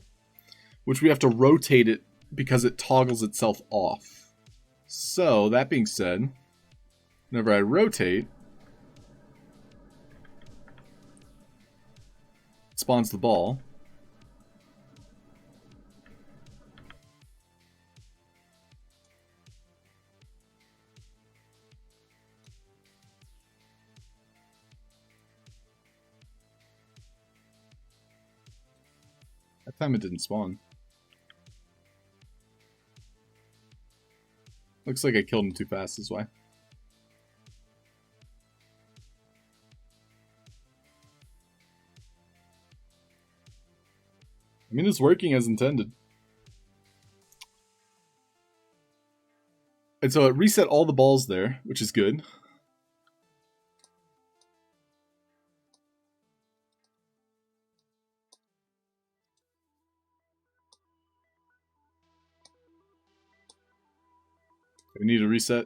which we have to rotate it because it toggles itself off. So, that being said, Whenever I rotate, it spawns the ball. That time it didn't spawn. Looks like I killed him too fast, is why. I mean, it's working as intended. And so it reset all the balls there, which is good. We need to reset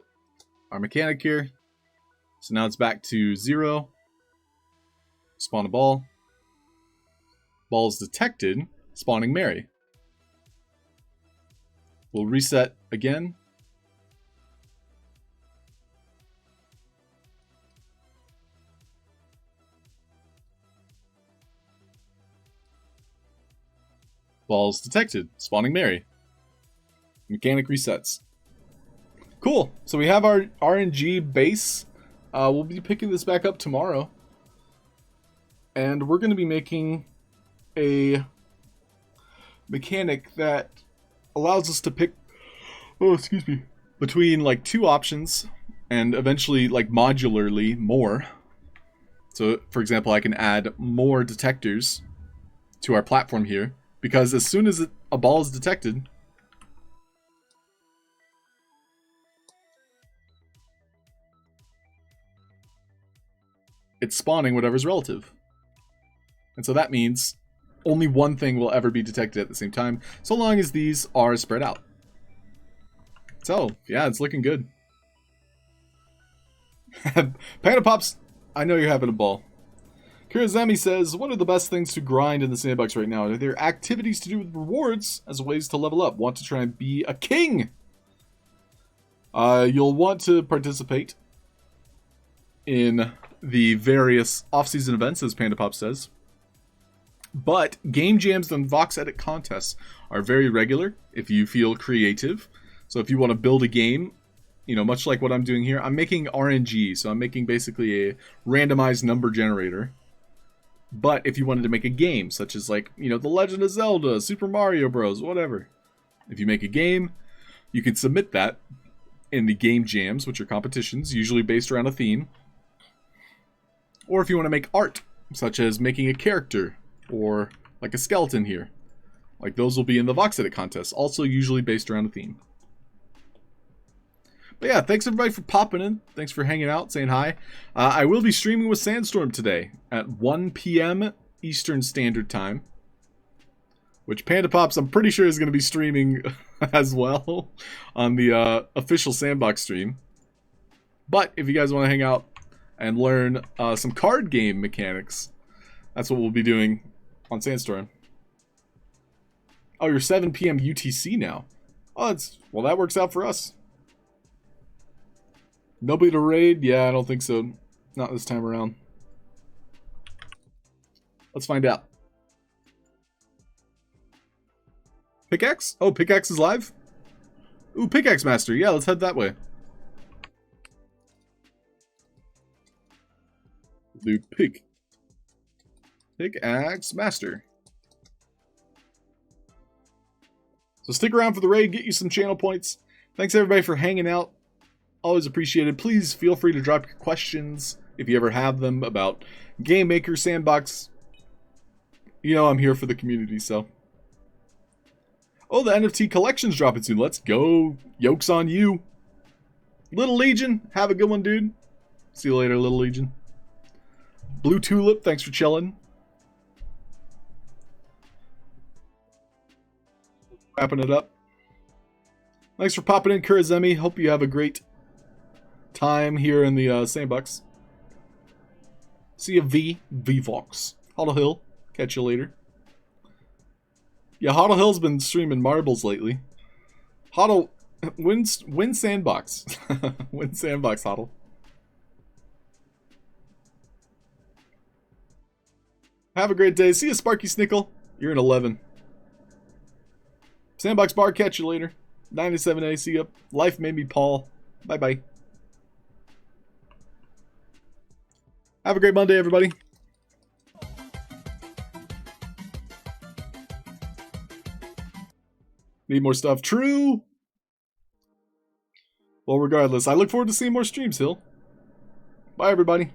our mechanic here. So now it's back to 0. Spawn a ball. Ball is detected, spawning Mary. We'll reset again. Balls detected, spawning Mary. Mechanic resets. Cool. So we have our RNG base. We'll be picking this back up tomorrow. And we're going to be making a mechanic that allows us to pick, between like 2 options and eventually like modularly more. So for example, I can add more detectors to our platform here, because as soon as a ball is detected, it's spawning whatever's relative. And so that means only one thing will ever be detected at the same time, so long as these are spread out. So, yeah, it's looking good. Panda Pops, I know you're having a ball. Kurizami says, what are the best things to grind in the sandbox right now? Are there activities to do with rewards as ways to level up? Want to try and be a king? You'll want to participate in the various off-season events, as Panda Pop says. But game jams and Vox Edit contests are very regular if you feel creative. So if you want to build a game, you know, much like what I'm doing here, I'm making RNG. So I'm making basically a randomized number generator. But if you wanted to make a game, such as like, you know, The Legend of Zelda, Super Mario Bros, whatever. If you make a game, you can submit that in the game jams, which are competitions, usually based around a theme. Or if you want to make art, such as making a character, or like a skeleton here. Like those will be in the Vox Edit contest, also usually based around a theme. But yeah, thanks everybody for popping in. Thanks for hanging out, saying hi. I will be streaming with Sandstorm today at 1 p.m. Eastern Standard Time. Which Panda Pops, I'm pretty sure, is going to be streaming as well on the official Sandbox stream. But if you guys want to hang out and learn some card game mechanics, that's what we'll be doing on Sandstorm. Oh, you're 7 p.m. UTC now. Oh, well, that works out for us. Nobody to raid? Yeah, I don't think so. Not this time around. Let's find out. Pickaxe? Oh, Pickaxe is live? Ooh, Pickaxe Master. Yeah, let's head that way. Do Pickaxe Master. So stick around for the raid, get you some channel points. Thanks everybody for hanging out. Always appreciated. Please feel free to drop your questions if you ever have them about Game Maker, Sandbox. You know I'm here for the community, so. Oh, the NFT collection's dropping soon. Let's go. Yoke's on you. Little Legion, have a good one, dude. See you later, Little Legion. Blue Tulip, thanks for chilling. Wrapping it up. Thanks for popping in, Kurizemi. Hope you have a great time here in the Sandbox. See you, VOX. Halfd0rk. Catch you later. Yeah, Halfd0rk's been streaming marbles lately. Halfd0rk, win Sandbox. Win Sandbox, Halfd0rk. Have a great day. See you, Sparky Snickle. You're in 11. Sandbox Bar, catch you later. 97A, see ya. Life made me Paul. Bye-bye. Have a great Monday, everybody. Need more stuff. True. Well, regardless, I look forward to seeing more streams, Hill. Bye, everybody.